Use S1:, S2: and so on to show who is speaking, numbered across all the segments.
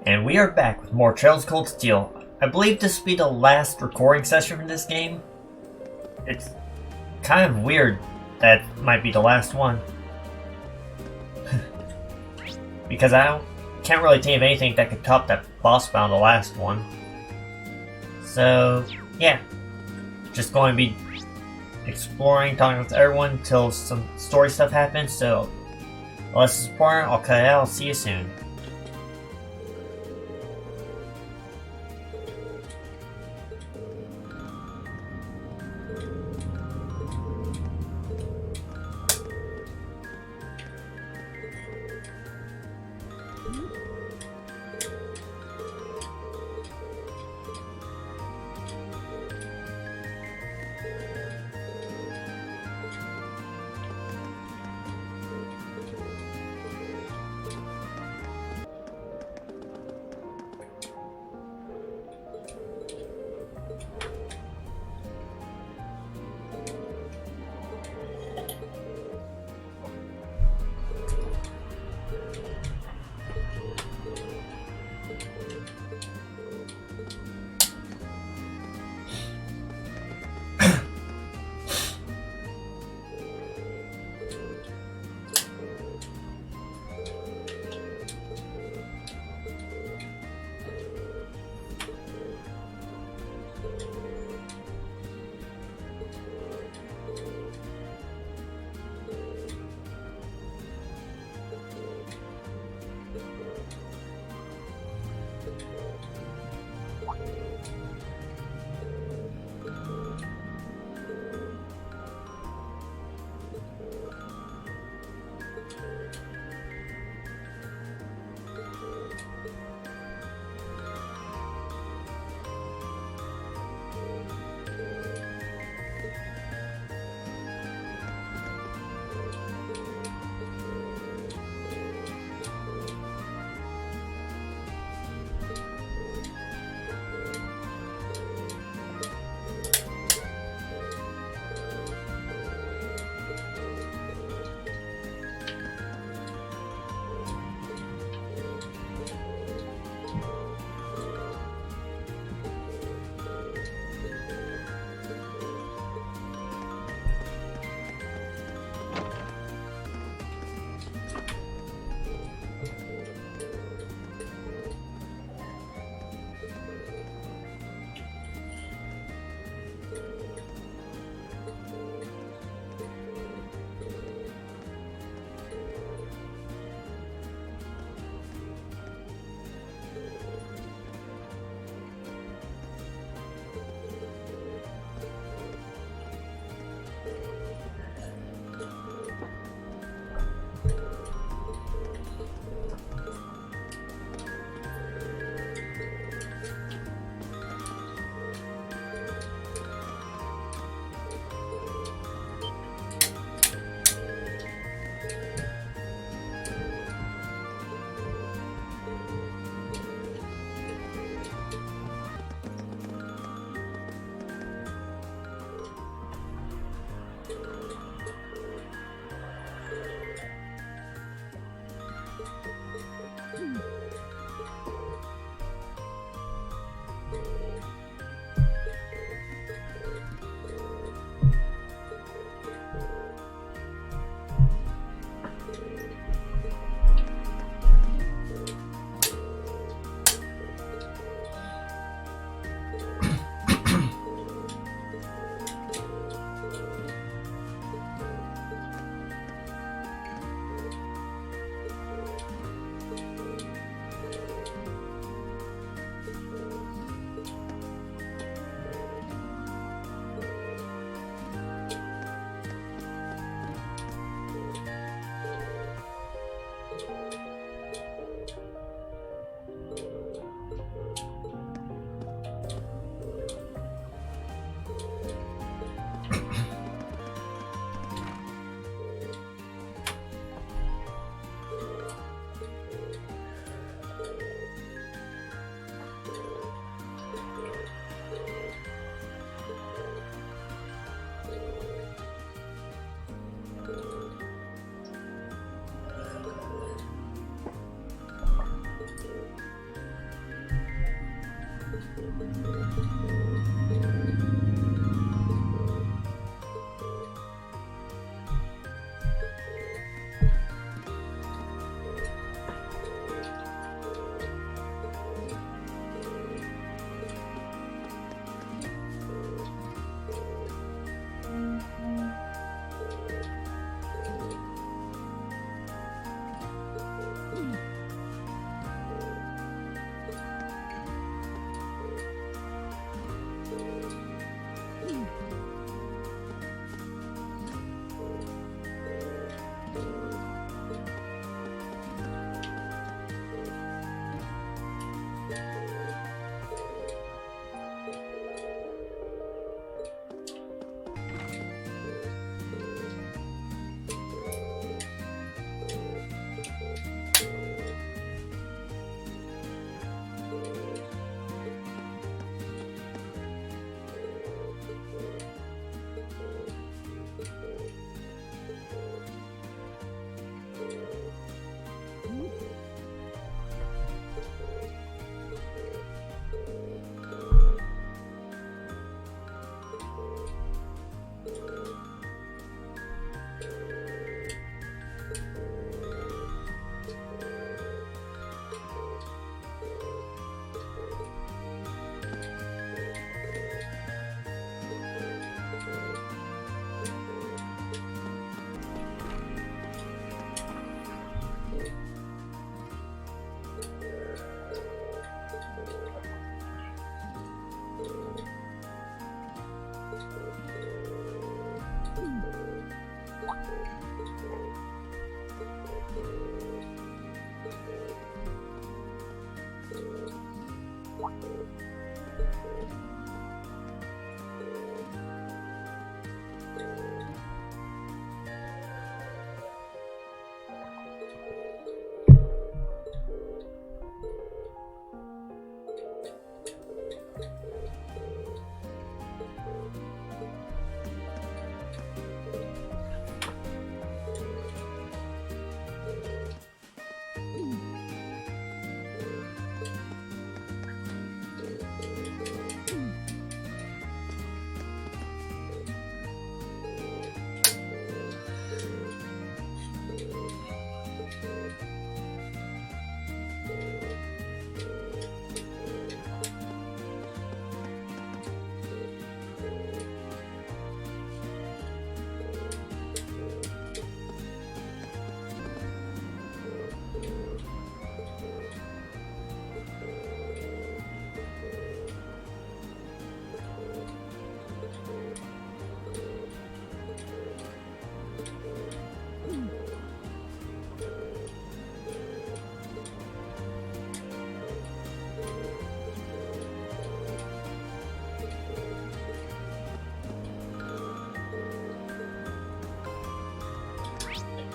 S1: And we are back with more Trails of Cold Steel. I believe this will be the last recording session for this game. It's kind of weird that might be the last one. Because can't really think of anything that could top that boss battle in the last one. So, yeah. Just going to be exploring, talking with everyone until some story stuff happens. So, unless it's important, I'll cut it out. I'll see you soon.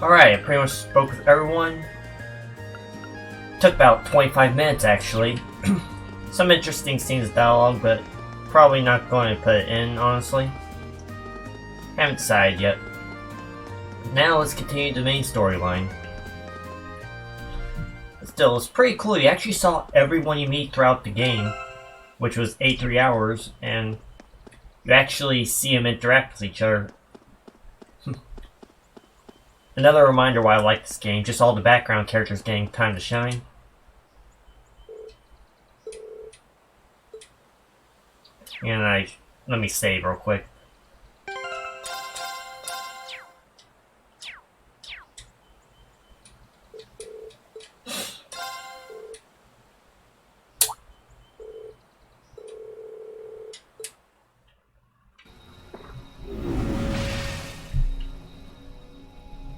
S1: Alright, I pretty much spoke with everyone. Took about 25 minutes actually. Some interesting scenes of dialogue, but probably not going to put it in, honestly. Haven't decided yet. Now let's continue the main storyline. Still, it's pretty cool. You actually saw everyone you meet throughout the game, which was 83 hours, and you actually see them interact with each other. Another reminder why I like this game, just all the background characters getting time to shine. And let me save real quick.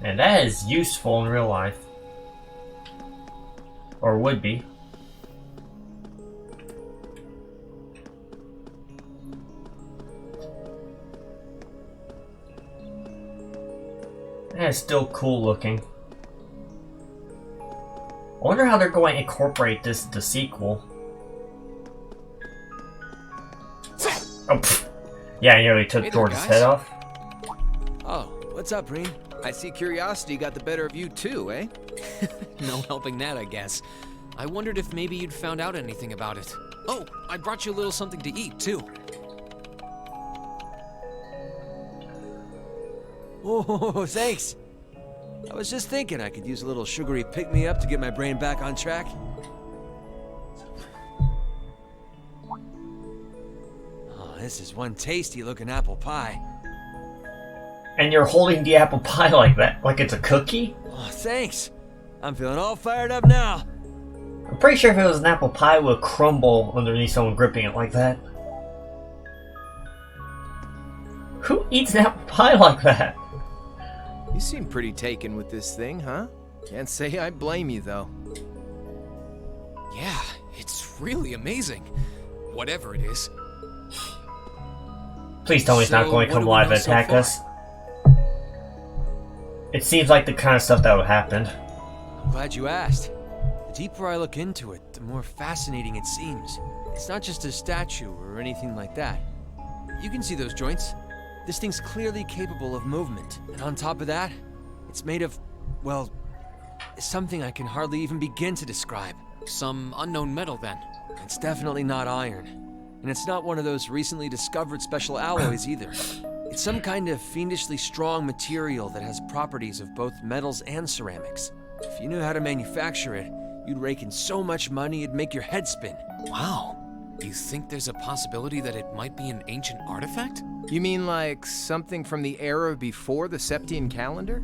S1: And that is useful in real life. Or would be. That is still cool looking. I wonder how they're going to incorporate this into the sequel. Oh, pfft. Yeah, I nearly took George's head off.
S2: Oh, what's up, Breen? I see curiosity got the better of you too, eh?
S3: No helping that, I guess. I wondered if maybe you'd found out anything about it.
S2: Oh, I brought you a little something to eat, too.
S3: Oh, thanks. I was just thinking I could use a little sugary pick-me-up to get my brain back on track. Oh, this is one tasty-looking apple pie.
S1: And you're holding the apple pie like that, like it's a cookie?
S3: Oh, thanks. I'm feeling all fired up now.
S1: I'm pretty sure if it was an apple pie, it would crumble underneath someone gripping it like that. Who eats an apple pie like that?
S4: You seem pretty taken with this thing, huh? Can't say I blame you, though.
S2: Yeah, it's really amazing. Whatever it is.
S1: Please tell me it's not
S2: So,
S1: going to
S2: what
S1: come
S2: do we
S1: live
S2: know
S1: and
S2: so
S1: attack
S2: far?
S1: us. It seems like the kind of stuff that would happen.
S3: I'm glad you asked. The deeper I look into it, the more fascinating it seems. It's not just a statue or anything like that. You can see those joints. This thing's clearly capable of movement. And on top of that, it's made of, well, something I can hardly even begin to describe.
S2: Some unknown metal, then.
S3: It's definitely not iron. And it's not one of those recently discovered special alloys either. It's some kind of fiendishly strong material that has properties of both metals and ceramics. If you knew how to manufacture it, you'd rake in so much money it'd make your head spin.
S2: Wow. You think there's a possibility that it might be an ancient artifact?
S4: You mean like something from the era before the Septian calendar?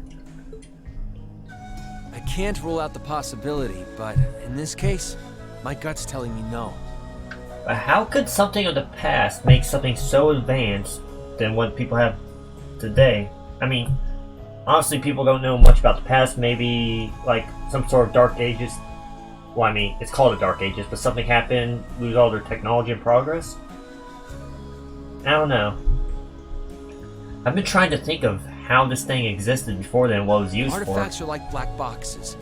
S3: I can't rule out the possibility, but in this case, my gut's telling me no.
S1: But how could something of the past make something so advanced than what people have today? I mean, honestly, people don't know much about the past. Maybe like some sort of Dark Ages. Well, I mean, it's called the Dark Ages, but something happened, lose all their technology and progress? I don't know. I've been trying to think of how this thing existed before then, what it was used
S3: Artifacts
S1: for.
S3: are like black boxes.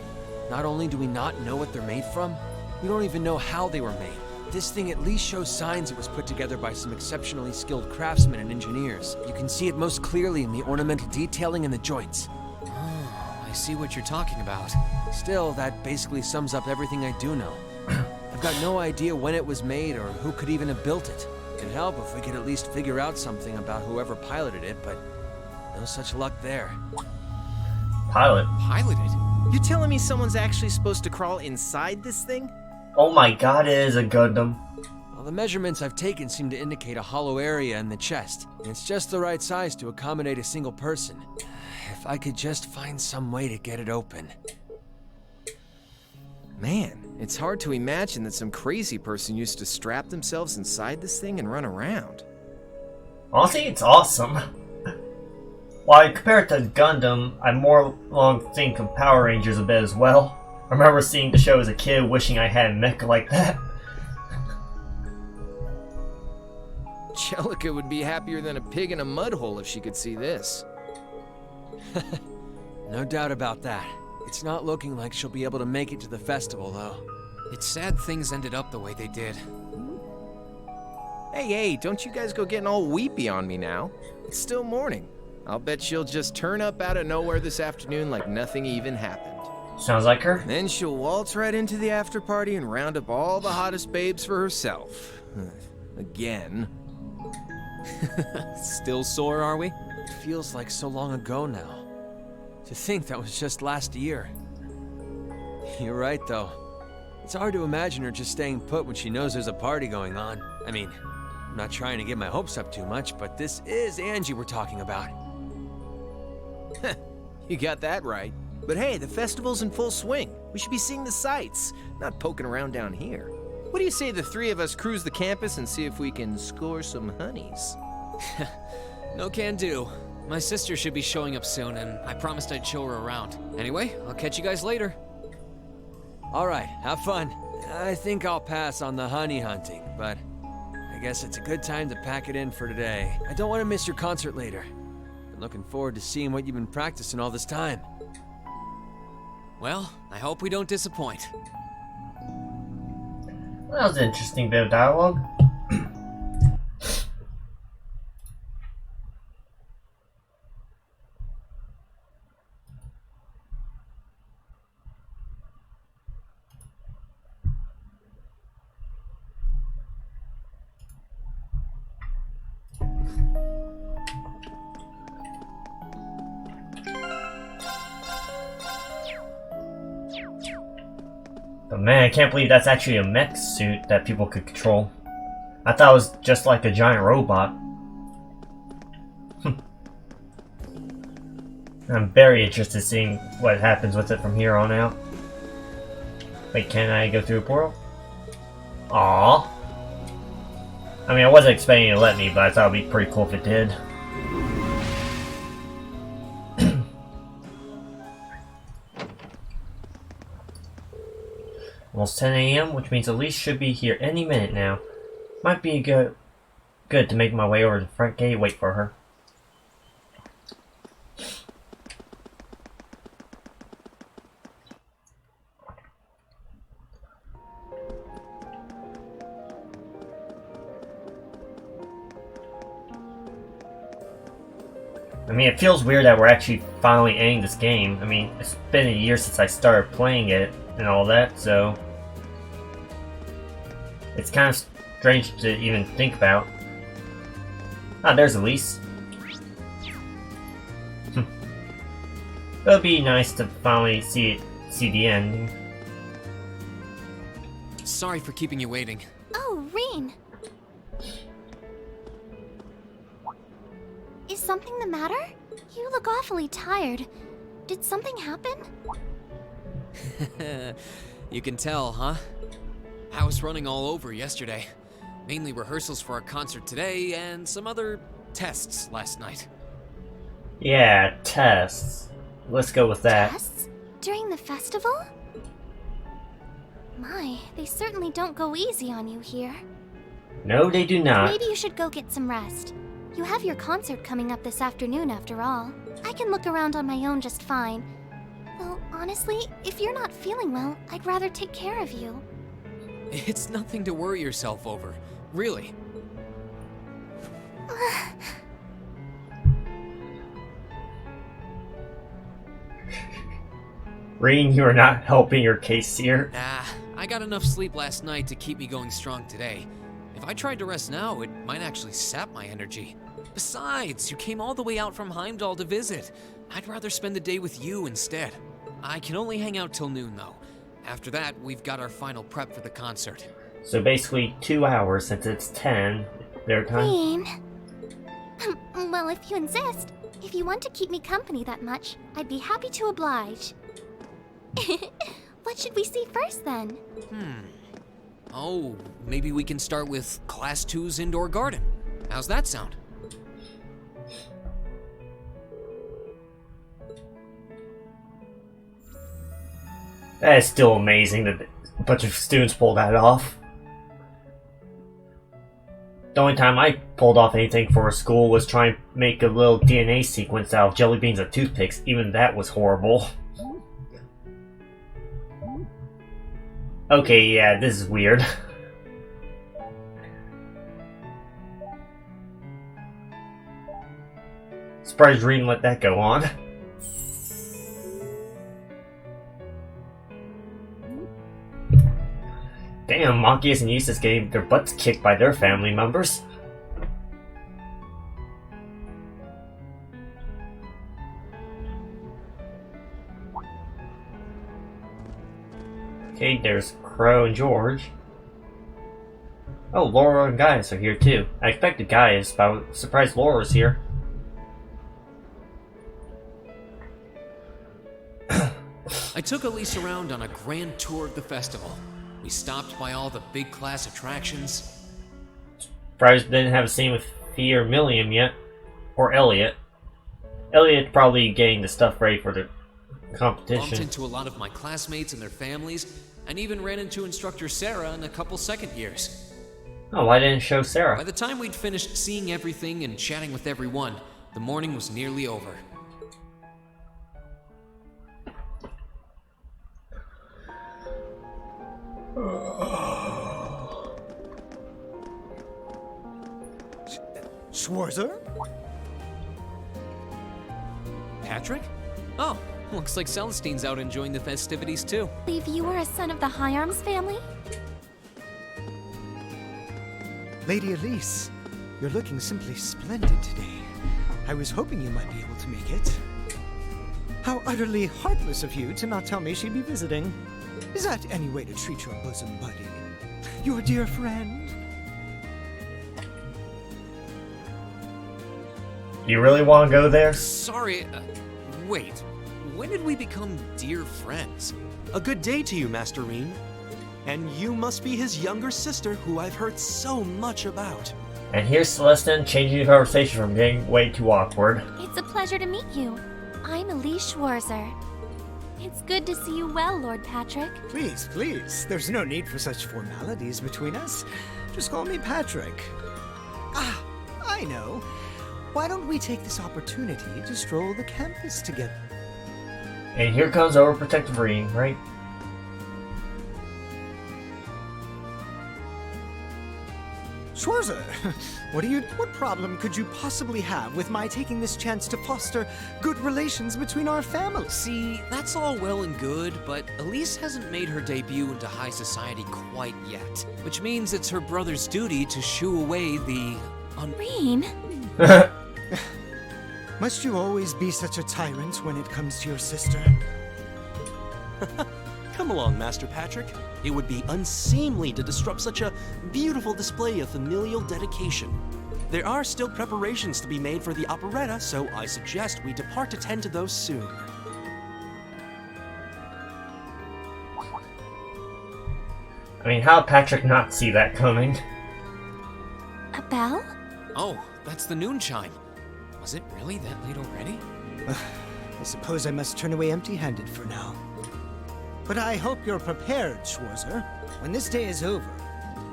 S3: Not only do we not know what they're made from, we don't even know how they were made. This thing at least shows signs it was put together by some exceptionally skilled craftsmen and engineers. You can see it most clearly in the ornamental detailing in the joints.
S2: Oh, I see what you're talking about.
S3: Still, that basically sums up everything I do know. I've got no idea when it was made or who could even have built it. It'd help if we could at least figure out something about whoever piloted it, but no such luck there.
S1: Pilot.
S2: Piloted?
S4: You telling me someone's actually supposed to crawl inside this thing?
S1: Oh my god, it is a Gundam.
S3: Well, the measurements I've taken seem to indicate a hollow area in the chest, and it's just the right size to accommodate a single person. If I could just find some way to get it open.
S4: Man, it's hard to imagine that some crazy person used to strap themselves inside this thing and run around.
S1: Honestly, it's awesome. While I compare it to Gundam, I more along think of Power Rangers a bit as well. I remember seeing the show as a kid, wishing I had a mecha like that.
S4: Jellica would be happier than a pig in a mud hole if she could see this.
S3: No doubt about that. It's not looking like she'll be able to make it to the festival, though.
S2: It's sad things ended up the way they did.
S4: Hey, don't you guys go getting all weepy on me now. It's still morning. I'll bet she'll just turn up out of nowhere this afternoon like nothing even happened.
S1: Sounds like her.
S4: Then she'll waltz right into the after party and round up all the hottest babes for herself. Again.
S2: Still sore, are we?
S3: It feels like so long ago now. To think that was just last year. You're right, though. It's hard to imagine her just staying put when she knows there's a party going on. I mean, I'm not trying to get my hopes up too much, but this is Angie we're talking about.
S4: You got that right. But hey, the festival's in full swing. We should be seeing the sights, not poking around down here. What do you say the three of us cruise the campus and see if we can score some honeys?
S2: No can do. My sister should be showing up soon, and I promised I'd show her around. Anyway, I'll catch you guys later.
S3: All right, have fun. I think I'll pass on the honey hunting, but I guess it's a good time to pack it in for today. I don't want to miss your concert later. Been looking forward to seeing what you've been practicing all this time.
S2: Well, I hope we don't disappoint.
S1: That was an interesting bit of dialogue. man, I can't believe that's actually a mech suit that people could control. I thought it was just like a giant robot. I'm very interested in seeing what happens with it from here on out. Wait, can I go through a portal? Aww. I mean, I wasn't expecting it to let me, but I thought it'd be pretty cool if it did. Almost 10 a.m., which means Elise should be here any minute now. Might be good to make my way over to the front gate, wait for her. I mean, it feels weird that we're actually finally ending this game. I mean, it's been a year since I started playing it and all that, so it's kind of strange to even think about. Ah, there's Elise. It would be nice to finally see the ending.
S2: Sorry for keeping you waiting.
S5: Oh, Reen. Is something the matter? You look awfully tired. Did something happen?
S2: You can tell, huh? I was running all over yesterday. Mainly rehearsals for our concert today and some other tests last night.
S1: Yeah, tests. Let's go with that.
S5: Tests? During the festival? My, they certainly don't go easy on you here.
S1: No, they do not.
S5: Maybe you should go get some rest. You have your concert coming up this afternoon after all. I can look around on my own just fine. Though, honestly, if you're not feeling well, I'd rather take care of you.
S2: It's nothing to worry yourself over, really.
S1: Reen, you are not helping your case here.
S2: I got enough sleep last night to keep me going strong today. If I tried to rest now, it might actually sap my energy. Besides, you came all the way out from Heimdall to visit. I'd rather spend the day with you instead. I can only hang out till noon, though. After that, we've got our final prep for the concert.
S1: So basically 2 hours since it's 10 their time.
S5: Reen. Well, if you insist. If you want to keep me company that much, I'd be happy to oblige. What should we see first, then?
S2: Oh, maybe we can start with Class II's indoor garden. How's that sound?
S1: That is still amazing that a bunch of students pulled that off. The only time I pulled off anything for a school was trying to make a little DNA sequence out of jelly beans and toothpicks. Even that was horrible. Okay, yeah, this is weird. Surprised Reen let that go on. Damn, Monkeys and Eustace getting their butts kicked by their family members. Okay, there's Crow and George. Oh, Laura and Gaius are here too. I expected Gaius, but I was surprised Laura's here.
S2: I took Elise around on a grand tour of the festival. We stopped by all the big class attractions.
S1: Surprised didn't have a scene with Fee or Milliam yet. Or Elliot. Elliot probably getting the stuff ready for the competition.
S2: Bumped into a lot of my classmates and their families, and even ran into instructor Sarah and a couple second years.
S1: Oh, why didn't it show Sarah?
S2: By the time we'd finished seeing everything and chatting with everyone, the morning was nearly over.
S6: Schwarzer?
S2: Patrick? Oh, looks like Celestine's out enjoying the festivities too.
S5: Believe you are a son of the High Arms family?
S6: Lady Elise, you're looking simply splendid today. I was hoping you might be able to make it. How utterly heartless of you to not tell me she'd be visiting. Is that any way to treat your bosom buddy? Your dear friend?
S1: You really want to go there?
S2: Sorry, wait. When did we become dear friends?
S7: A good day to you, Master Reen. And you must be his younger sister, who I've heard so much about.
S1: And here's Celestin changing the conversation from getting way too awkward.
S5: It's a pleasure to meet you. I'm Elise Schwarzer. It's good to see you well, Lord Patrick.
S6: Please, please. There's no need for such formalities between us. Just call me Patrick. Ah, I know. Why don't we take this opportunity to stroll the campus together?
S1: And here comes overprotective Reen, right?
S6: Schwarzer, what problem could you possibly have with my taking this chance to foster good relations between our families?
S2: See, that's all well and good, but Elise hasn't made her debut into high society quite yet. Which means it's her brother's duty to shoo away the...
S5: Reen?
S6: Must you always be such a tyrant when it comes to your sister?
S7: Come along, Master Patrick. It would be unseemly to disrupt such a beautiful display of familial dedication. There are still preparations to be made for the operetta, so I suggest we depart to tend to those soon.
S1: I mean, how did Patrick not see that coming?
S5: A bell?
S2: Oh, that's the noon chime. Was it really that late already?
S6: I suppose I must turn away empty-handed for now. But I hope you're prepared, Schwarzer. When this day is over,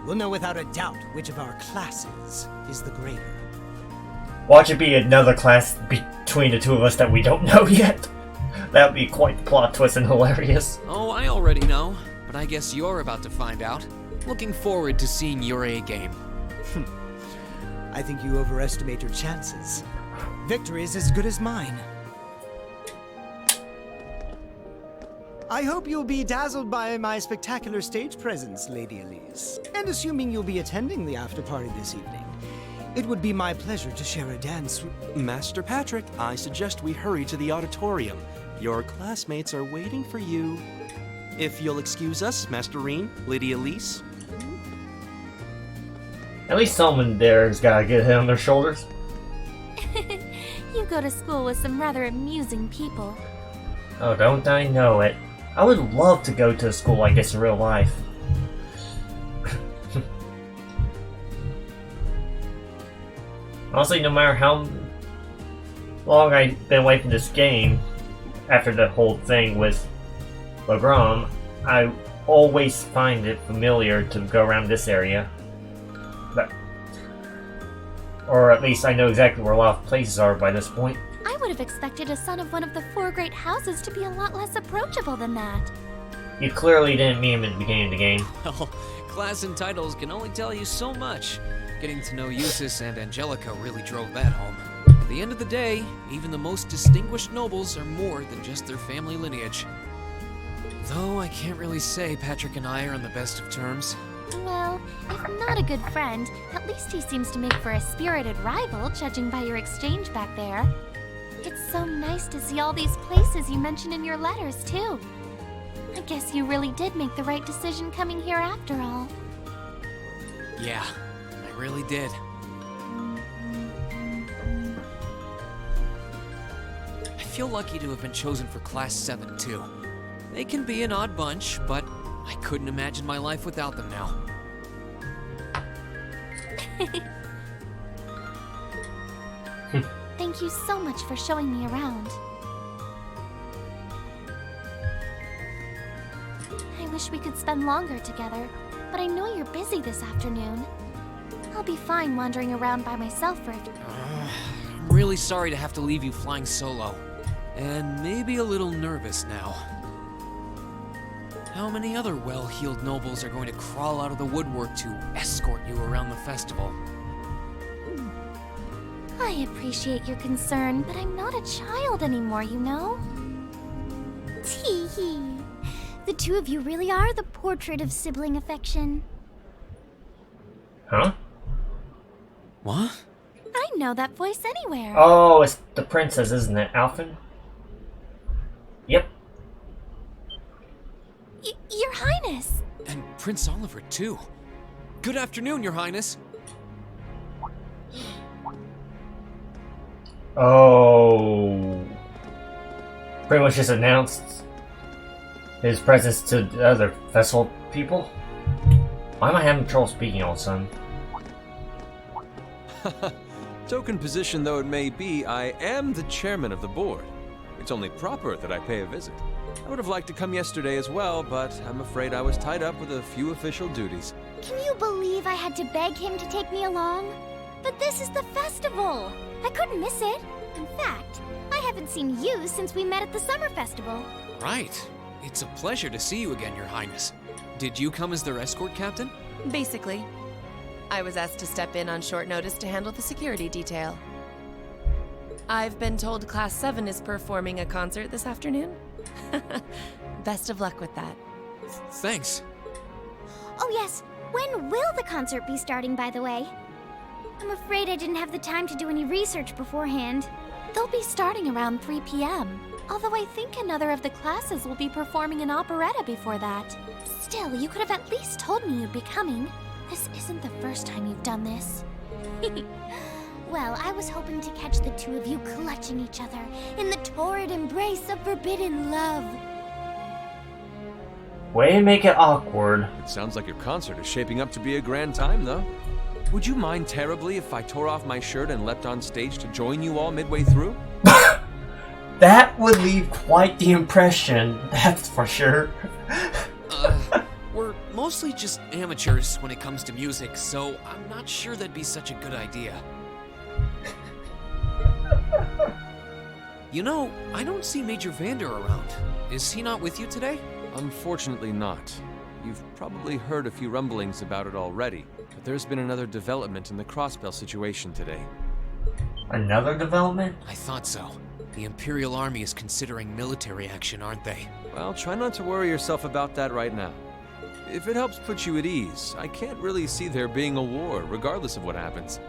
S6: we'll know without a doubt which of our classes is the greater.
S1: Watch it be another class between the two of us that we don't know yet. That would be quite the plot twist and hilarious.
S2: Oh, I already know, but I guess you're about to find out. Looking forward to seeing your A game.
S6: I think you overestimate your chances. Victory is as good as mine. I hope you'll be dazzled by my spectacular stage presence, Lady Elise. And assuming you'll be attending the after-party this evening, it would be my pleasure to share a dance with...
S7: Master Patrick, I suggest we hurry to the auditorium. Your classmates are waiting for you. If you'll excuse us, Master Reen, Lady Elise.
S1: At least someone there has got a good head on their shoulders.
S5: You go to school with some rather amusing people.
S1: Oh, don't I know it. I would love to go to a school like this in real life. Honestly, no matter how long I've been away from this game, after the whole thing with Legrom, I always find it familiar to go around this area. Or at least I know exactly where a lot of places are by this point.
S5: I would have expected a son of one of the 4 great houses to be a lot less approachable than that.
S1: You clearly didn't meet him at the beginning of the game.
S2: Well, class and titles can only tell you so much. Getting to know Eustace and Angelica really drove that home. At the end of the day, even the most distinguished nobles are more than just their family lineage. Though I can't really say Patrick and I are on the best of terms.
S5: Well, if not a good friend, at least he seems to make for a spirited rival, judging by your exchange back there. It's so nice to see all these places you mentioned in your letters, too. I guess you really did make the right decision coming here after all.
S2: Yeah, I really did. I feel lucky to have been chosen for Class 7, too. They can be an odd bunch, but I couldn't imagine my life without them now.
S5: Thank you so much for showing me around. I wish we could spend longer together, but I know you're busy this afternoon. I'll be fine wandering around by myself for a few...
S2: I'm really sorry to have to leave you flying solo. And maybe a little nervous now. How many other well-heeled nobles are going to crawl out of the woodwork to escort you around the festival?
S5: I appreciate your concern, but I'm not a child anymore, you know? Tee-hee. The two of you really are the portrait of sibling affection.
S1: Huh?
S2: What?
S5: I know that voice anywhere.
S1: Oh, it's the princess, isn't it? Alphen? Yep.
S5: Your Highness!
S2: And Prince Oliver, too. Good afternoon, Your Highness.
S1: Oh. Pretty much just announced his presence to the other festival people. Why am I having trouble speaking all of a sudden?
S3: Token position though it may be, I am the chairman of the board. It's only proper that I pay a visit. I would have liked to come yesterday as well, but I'm afraid I was tied up with a few official duties.
S5: Can you believe I had to beg him to take me along? But this is the festival! I couldn't miss it. In fact, I haven't seen you since we met at the summer festival.
S2: Right. It's a pleasure to see you again, Your Highness. Did you come as their escort captain?
S8: Basically. I was asked to step in on short notice to handle the security detail. I've been told Class 7 is performing a concert this afternoon. Best of luck with that.
S2: Thanks.
S5: Oh yes, when will the concert be starting, by the way? I'm afraid I didn't have the time to do any research beforehand. They'll be starting around 3 p.m. Although I think another of the classes will be performing an operetta before that. Still, you could have at least told me you'd be coming. This isn't the first time you've done this. Well, I was hoping to catch the two of you clutching each other in the torrid embrace of forbidden love.
S1: Way to make it awkward.
S3: It sounds like your concert is shaping up to be a grand time, though. Would you mind terribly if I tore off my shirt and leapt on stage to join you all midway through?
S1: That would leave quite the impression, that's for sure.
S2: We're mostly just amateurs when it comes to music, so I'm not sure that'd be such a good idea. You know, I don't see Major Vander around. Is he not with you today?
S3: Unfortunately not. You've probably heard a few rumblings about it already, but there's been another development in the Crossbell situation today.
S1: Another development?
S2: I thought so. The Imperial Army is considering military action, aren't they?
S3: Well, try not to worry yourself about that right now. If it helps put you at ease, I can't really see there being a war, regardless of what happens.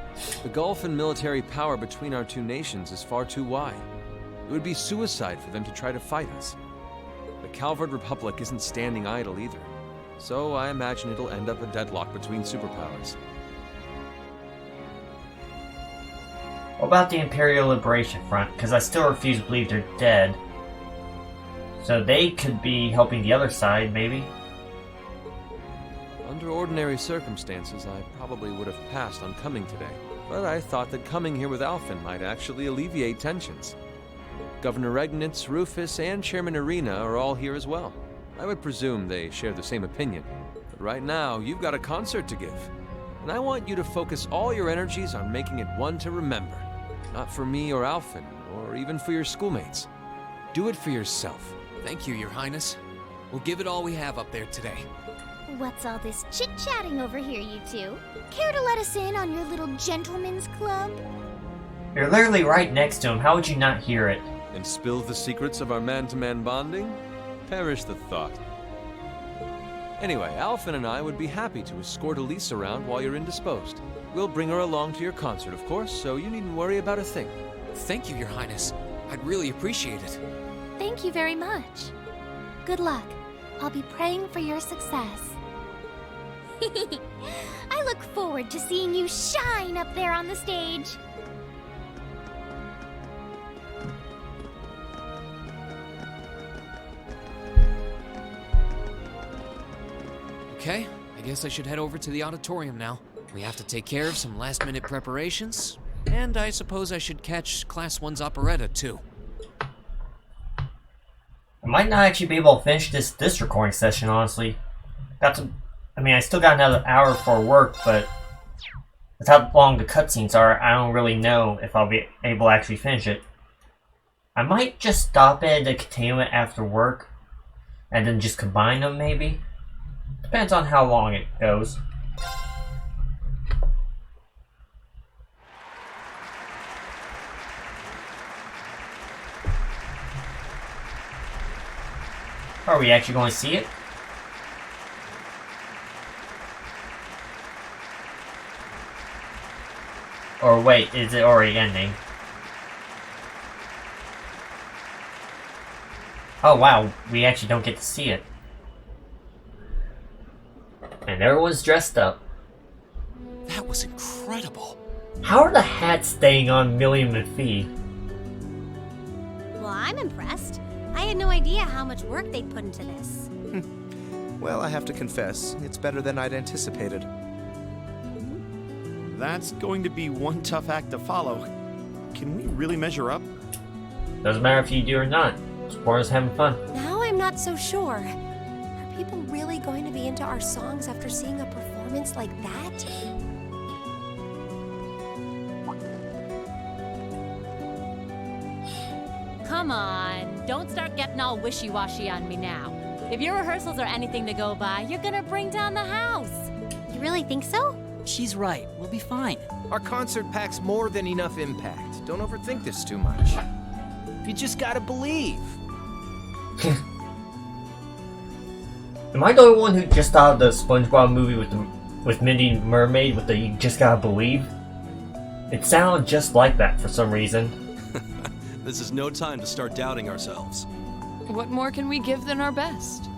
S3: The gulf in military power between our two nations is far too wide. It would be suicide for them to try to fight us. The Calvard Republic isn't standing idle either, so I imagine it'll end up a deadlock between superpowers.
S1: What about the Imperial Liberation Front? Because I still refuse to believe they're dead. So they could be helping the other side, maybe?
S3: Under ordinary circumstances, I probably would have passed on coming today, but I thought that coming here with Alphen might actually alleviate tensions. Governor Regnitz, Rufus, and Chairman Arena are all here as well. I would presume they share the same opinion, but right now you've got a concert to give, and I want you to focus all your energies on making it one to remember. Not for me or Alphen, or even for your schoolmates. Do it for yourself.
S2: Thank you, Your Highness. We'll give it all we have up there today.
S5: What's all this chit-chatting over here, you two? Care to let us in on your little gentleman's club?
S1: You're literally right next to him. How would you not hear it?
S3: And spill the secrets of our man-to-man bonding? Perish the thought. Anyway, Alphen and I would be happy to escort Elise around while you're indisposed. We'll bring her along to your concert, of course, so you needn't worry about a thing.
S2: Thank you, Your Highness. I'd really appreciate it.
S5: Thank you very much. Good luck. I'll be praying for your success. I look forward to seeing you shine up there on the stage.
S2: Okay, I guess I should head over to the auditorium now. We have to take care of some last-minute preparations, and I suppose I should catch Class 1's operetta, too.
S1: I might not actually be able to finish this recording session, honestly. I still got another hour for work, but with how long the cutscenes are, I don't really know if I'll be able to actually finish it. I might just stop it and continue it after work, and then just combine them, maybe. Depends on how long it goes. Are we actually going to see it? Or wait, is it already ending? Oh wow, we actually don't get to see it. And everyone's dressed up.
S7: That was incredible.
S1: How are the hats staying on Milliam and Fee?
S9: Well, I'm impressed. I had no idea how much work they'd put into this.
S4: Well, I have to confess, it's better than I'd anticipated.
S10: That's going to be one tough act to follow. Can we really measure up?
S1: Doesn't matter if you do or not. As far as having fun.
S9: Now I'm not so sure. Are people really going to be into our songs after seeing a performance like that?
S11: Come on, don't start getting all wishy-washy on me now. If your rehearsals are anything to go by, you're gonna bring down the house.
S9: You really think so?
S12: She's right. We'll be fine.
S4: Our concert packs more than enough impact. Don't overthink this too much. You just gotta believe.
S1: Am I the only one who just thought of the SpongeBob movie with Mindy Mermaid with the "you just gotta believe"? It sounded just like that for some reason.
S7: This is no time to start doubting ourselves.
S8: What more can we give than our best?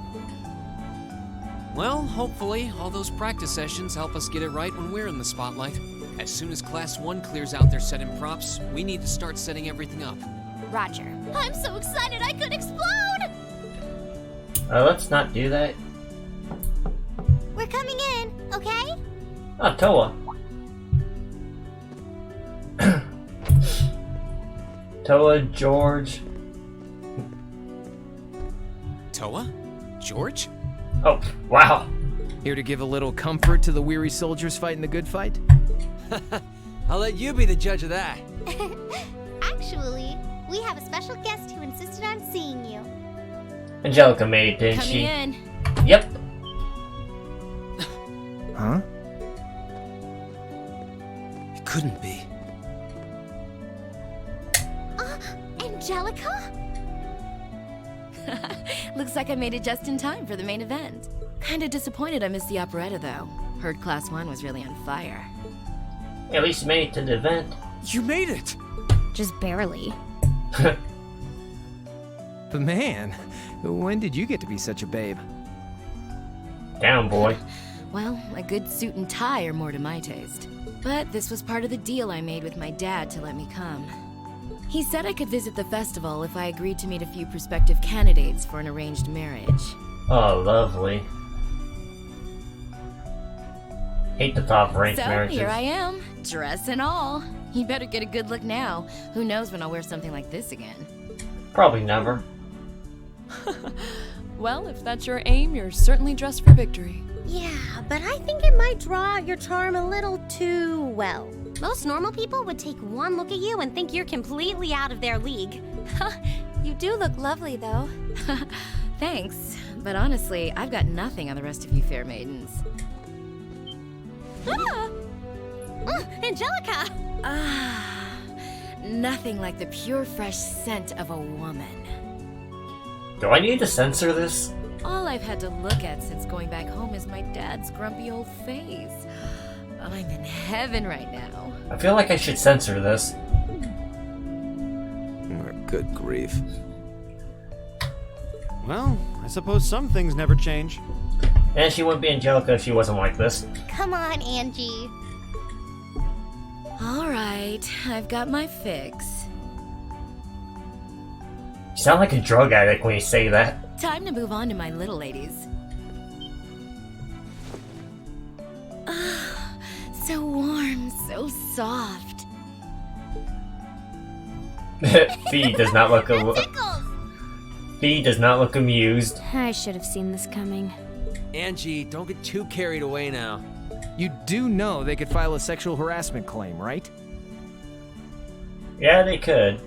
S2: Well, hopefully, all those practice sessions help us get it right when we're in the spotlight. As soon as Class 1 clears out their set and props, we need to start setting everything up.
S9: Roger.
S5: I'm so excited I could explode!
S1: Let's not do that.
S9: We're coming in, okay?
S1: Oh, Toa. Toa, George.
S2: Toa? George?
S1: Oh, wow.
S4: Here to give a little comfort to the weary soldiers fighting the good fight?
S3: I'll let you be the judge of that.
S9: Actually, we have a special guest who insisted on seeing you.
S1: Angelica made it, didn't
S11: Coming
S1: she?
S11: in.
S1: Yep.
S4: Huh?
S12: It couldn't be.
S9: Angelica?
S8: Looks like I made it just in time for the main event. Kinda disappointed I missed the operetta, though. Heard Class 1 was really on fire.
S1: At least you made it to the event.
S3: You made it!
S9: Just barely.
S4: But man, when did you get to be such a babe?
S1: Down, boy.
S8: Well, a good suit and tie are more to my taste. But this was part of the deal I made with my dad to let me come. He said I could visit the festival if I agreed to meet a few prospective candidates for an arranged marriage.
S1: Oh, lovely. Hate the top ranked
S8: So
S1: marriages.
S8: here I am, dress and all. You better get a good look now. Who knows when I'll wear something like this again?
S1: Probably never.
S8: Well, if that's your aim, you're certainly dressed for victory.
S9: Yeah, but I think it might draw out your charm a little too well. Most normal people would take one look at you and think you're completely out of their league. You do look lovely, though.
S8: Thanks, but honestly, I've got nothing on the rest of you fair maidens.
S9: Angelica!
S8: Nothing like the pure fresh scent of a woman.
S1: Do I need to censor this?
S8: All I've had to look at since going back home is my dad's grumpy old face. I'm in heaven right now.
S1: I feel like I should censor this.
S4: Good grief.
S10: Well, I suppose some things never change.
S1: And she wouldn't be Angelica if she wasn't like this.
S9: Come on, Angie.
S8: All right, I've got my fix.
S1: You sound like a drug addict when you say that.
S8: Time to move on to my little ladies. So warm, so soft.
S1: Fee does not look Fee does not look amused.
S9: I should have seen this coming.
S3: Angie, don't get too carried away now.
S4: You do know they could file a sexual harassment claim, right?
S1: Yeah, they could.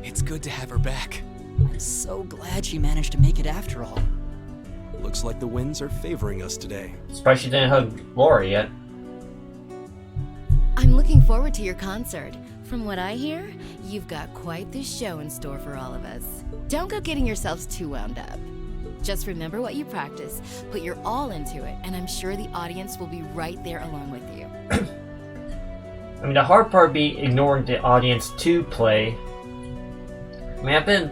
S2: It's good to have her back.
S12: I'm so glad she managed to make it after all.
S7: Looks like the winds are favoring us today.
S1: Surprised she didn't hug Laura yet.
S8: I'm looking forward to your concert. From what I hear, you've got quite the show in store for all of us. Don't go getting yourselves too wound up. Just remember what you practice, put your all into it, and I'm sure the audience will be right there along with you.
S1: I mean, the hard part would be ignoring the audience to play. I mean, I've been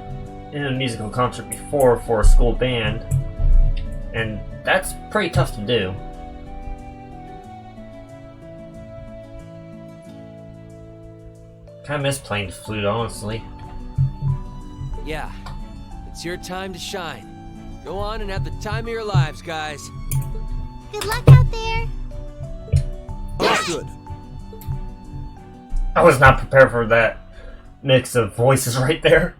S1: in a musical concert before for a school band, and That's pretty tough to do. Kinda miss playing the flute, honestly.
S3: Yeah, it's your time to shine. Go on and have the time of your lives, guys.
S9: Good luck out there.
S10: Understood.
S1: I was not prepared for that mix of voices right there.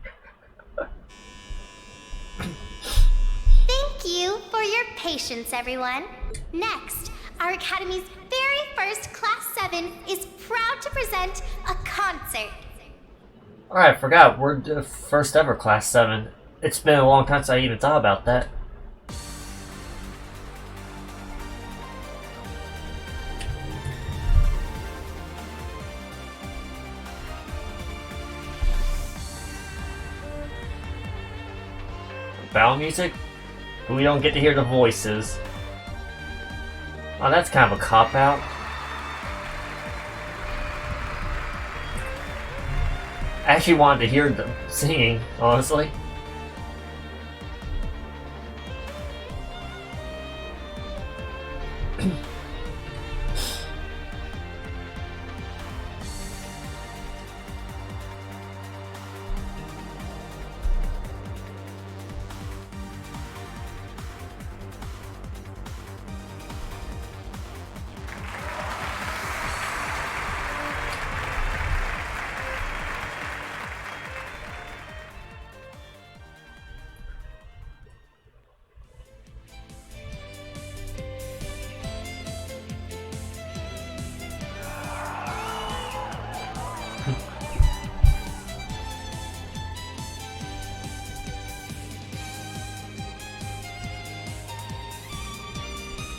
S9: Thank you for your patience, everyone. Next, our Academy's very first Class 7 is proud to present a concert.
S1: Alright, I forgot. We're the first ever Class 7. It's been a long time since I even thought about that. Battle music? But we don't get to hear the voices. Oh, that's kind of a cop-out. I actually wanted to hear them singing, honestly.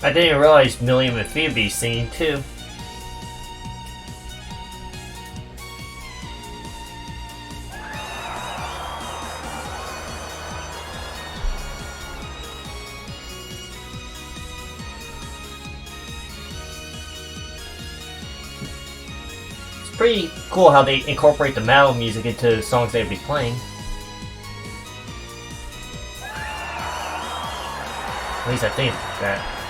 S1: I didn't realize Milliam and Phoebe singing too. It's pretty cool how they incorporate the metal music into the songs they'd be playing. At least I think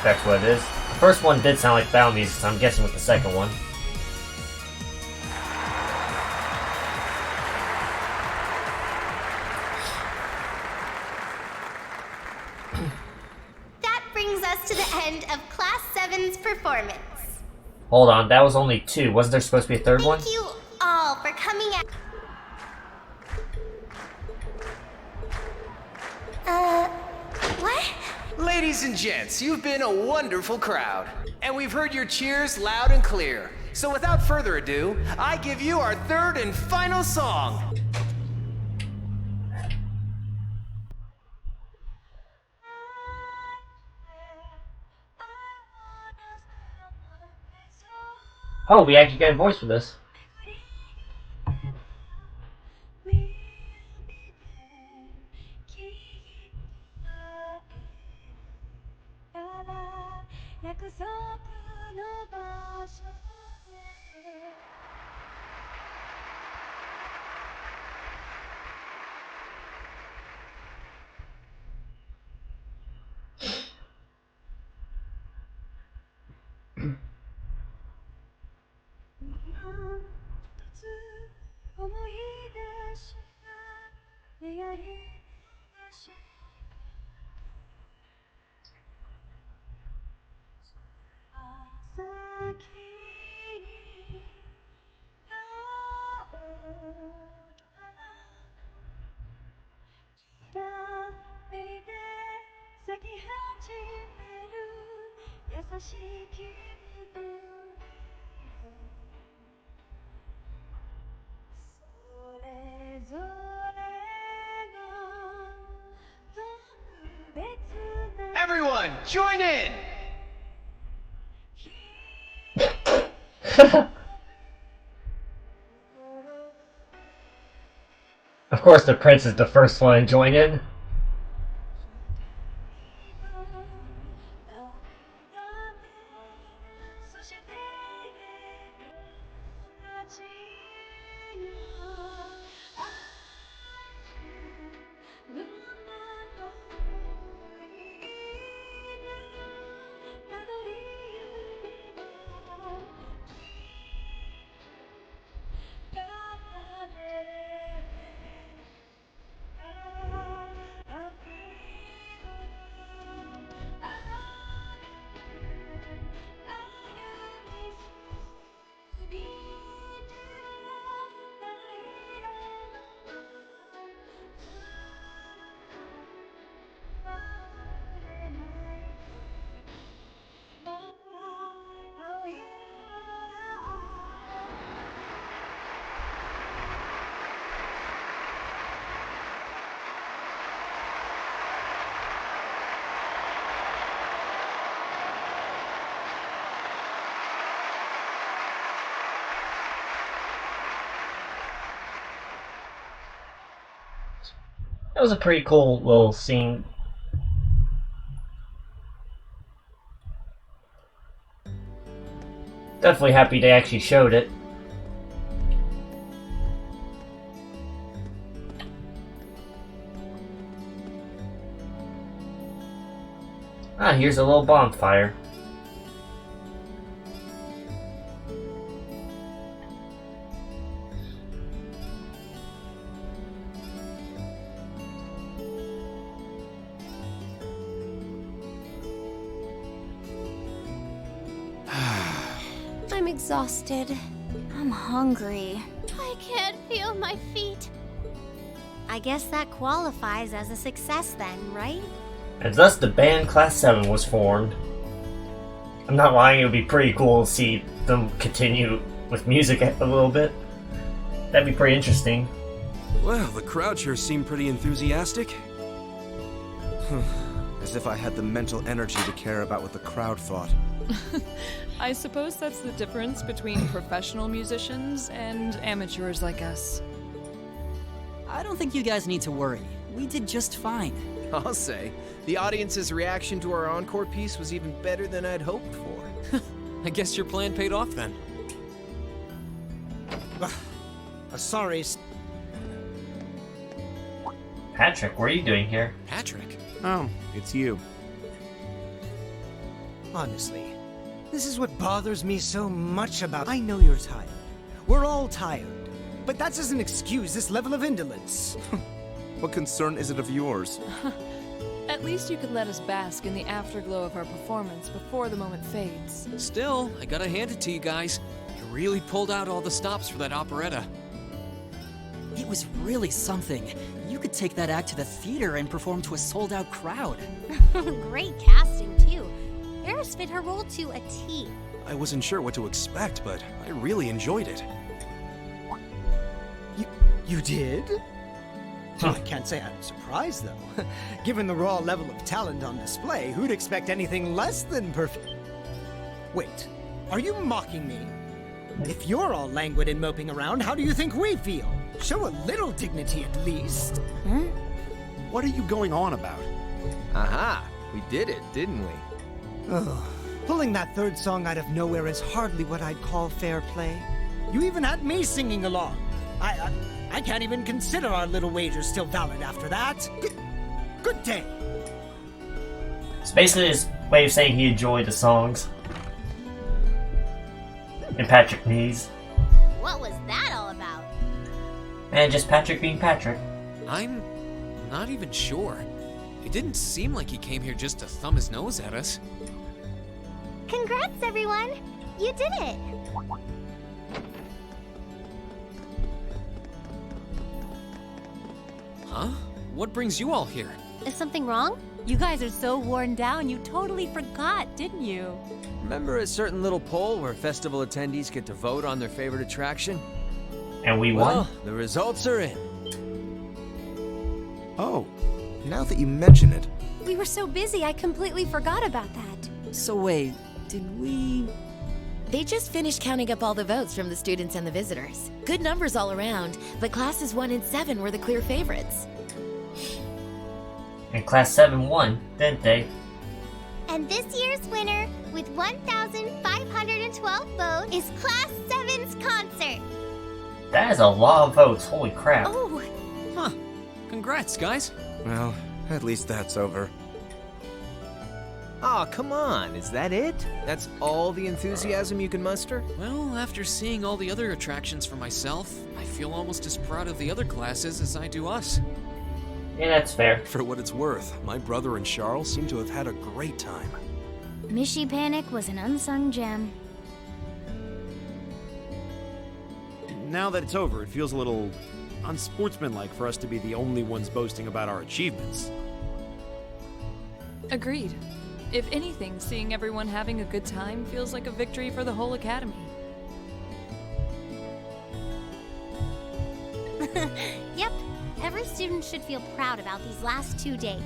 S1: that's what it is. The first one did sound like battle music, so I'm guessing with the second one.
S9: That brings us to the end of Class 7's performance.
S1: Hold on, that was only 2. Wasn't there supposed to be a third one?
S9: Thank you all for coming out. What?
S4: Ladies and gents, you've been a wonderful crowd. And we've heard your cheers loud and clear. So without further ado, I give you our third and final song.
S1: Oh, we actually get a voice for this.
S4: Everyone, join in!
S1: Of course, the prince is the first one to join in. That was a pretty cool little scene. Definitely happy they actually showed it. Ah, here's a little bonfire.
S9: I'm exhausted. I'm hungry.
S5: I can't feel my feet.
S9: I guess that qualifies as a success then, right?
S1: And thus the band Class 7 was formed. I'm not lying, it would be pretty cool to see them continue with music a little bit. That'd be pretty interesting.
S7: Well, the crowd sure seemed pretty enthusiastic.
S10: As if I had the mental energy to care about what the crowd thought.
S13: I suppose that's the difference between professional musicians and amateurs like us.
S12: I don't think you guys need to worry. We did just fine.
S4: I'll say, the audience's reaction to our encore piece was even better than I'd hoped for.
S2: I guess your plan paid off then.
S6: Sorry.
S1: Patrick, what are you doing here?
S2: Patrick?
S10: Oh, it's you.
S6: Honestly, this is what bothers me so much about. I know you're tired. We're all tired. But that doesn't excuse this level of indolence.
S10: What concern is it of yours?
S13: At least you could let us bask in the afterglow of our performance before the moment fades.
S2: Still, I gotta hand it to you guys. You really pulled out all the stops for that operetta.
S12: It was really something. You could take that act to the theater and perform to a sold-out crowd.
S9: Great casting, too. Eris fit her role to a T.
S7: I wasn't sure what to expect, but I really enjoyed it.
S6: You did? I can't say I'm surprised, though. Given the raw level of talent on display, who'd expect anything less than perfect? Wait, are you mocking me? If you're all languid and moping around, how do you think we feel? Show a little dignity at least.
S10: What are you going on about?
S4: Aha! We did it, didn't we?
S6: Ugh. Pulling that third song out of nowhere is hardly what I'd call fair play. You even had me singing along. I can't even consider our little wager still valid after that. Good day.
S1: It's basically his way of saying he enjoyed the songs. And Patrick knees.
S9: What was that all about?
S1: And just Patrick being Patrick.
S2: I'm not even sure. It didn't seem like he came here just to thumb his nose at us.
S9: Congrats, everyone! You did it!
S2: Huh? What brings you all here?
S9: Is something wrong?
S11: You guys are so worn down, you totally forgot, didn't you?
S3: Remember a certain little poll where festival attendees get to vote on their favorite attraction?
S1: And we won?
S3: Well, the results are in.
S10: Oh, now that you mention it.
S9: We were so busy, I completely forgot about that.
S12: So wait, did we...
S8: They just finished counting up all the votes from the students and the visitors. Good numbers all around, but classes 1 and 7 were the clear favorites.
S1: And Class 7 won, didn't they?
S9: And this year's winner, with 1,512 votes, is Class 7's concert.
S1: That is a lot of votes, holy crap.
S9: Oh,
S2: Huh. Congrats, guys.
S10: Well, at least that's over.
S4: Aw, come on, is that it? That's all the enthusiasm you can muster?
S2: Well, after seeing all the other attractions for myself, I feel almost as proud of the other classes as I do us.
S1: Yeah, that's fair.
S7: For what it's worth, my brother and Charles seem to have had a great time.
S9: Mishy Panic was an unsung gem.
S10: Now that it's over, it feels a little unsportsmanlike for us to be the only ones boasting about our achievements.
S13: Agreed. If anything, seeing everyone having a good time feels like a victory for the whole academy.
S9: Yep, every student should feel proud about these last 2 days.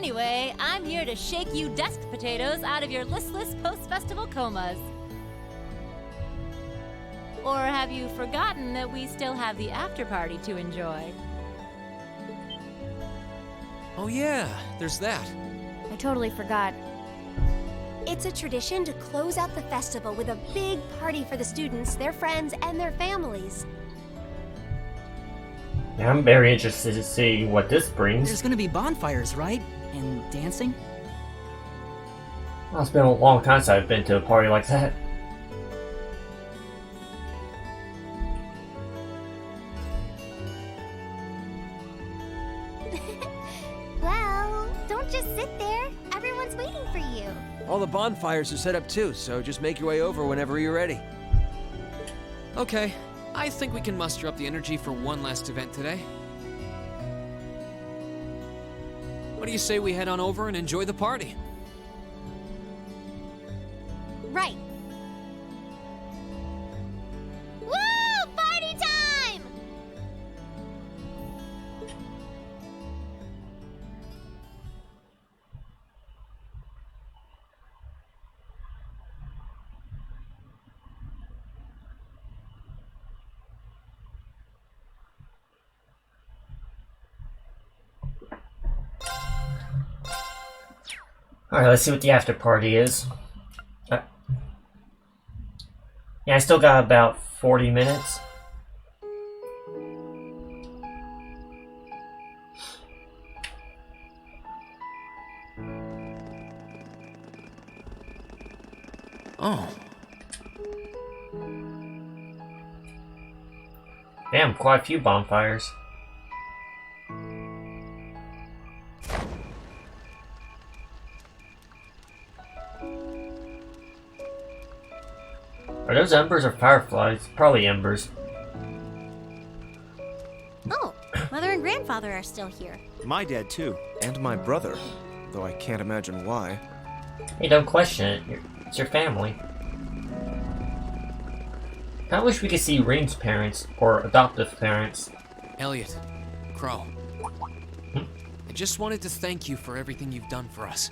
S11: Anyway, I'm here to shake you desk potatoes out of your listless post-festival comas. Or have you forgotten that we still have the after-party to enjoy?
S2: Oh yeah, there's that.
S9: I totally forgot. It's a tradition to close out the festival with a big party for the students, their friends, and their families.
S1: Yeah, I'm very interested to see what this brings.
S12: There's gonna be bonfires, right? And dancing?
S1: Well, it's been a long time since I've been to a party like that.
S9: Well, don't just sit there. Everyone's waiting for you.
S3: All the bonfires are set up too, so just make your way over whenever you're ready.
S2: Okay, I think we can muster up the energy for one last event today. What do you say we head on over and enjoy the party?
S9: Right. Woo! Party time!
S1: Alright, let's see what the after party is. Yeah, I still got about 40 minutes.
S2: Oh.
S1: Damn, quite a few bonfires. Are those embers or fireflies? Probably embers.
S9: Oh, Mother and Grandfather are still here.
S4: My dad, too. And my brother. Though I can't imagine why.
S1: Hey, don't question it. It's your family. I wish we could see Reem's parents, or adoptive parents.
S2: Elliot, Crow. I just wanted to thank you for everything you've done for us.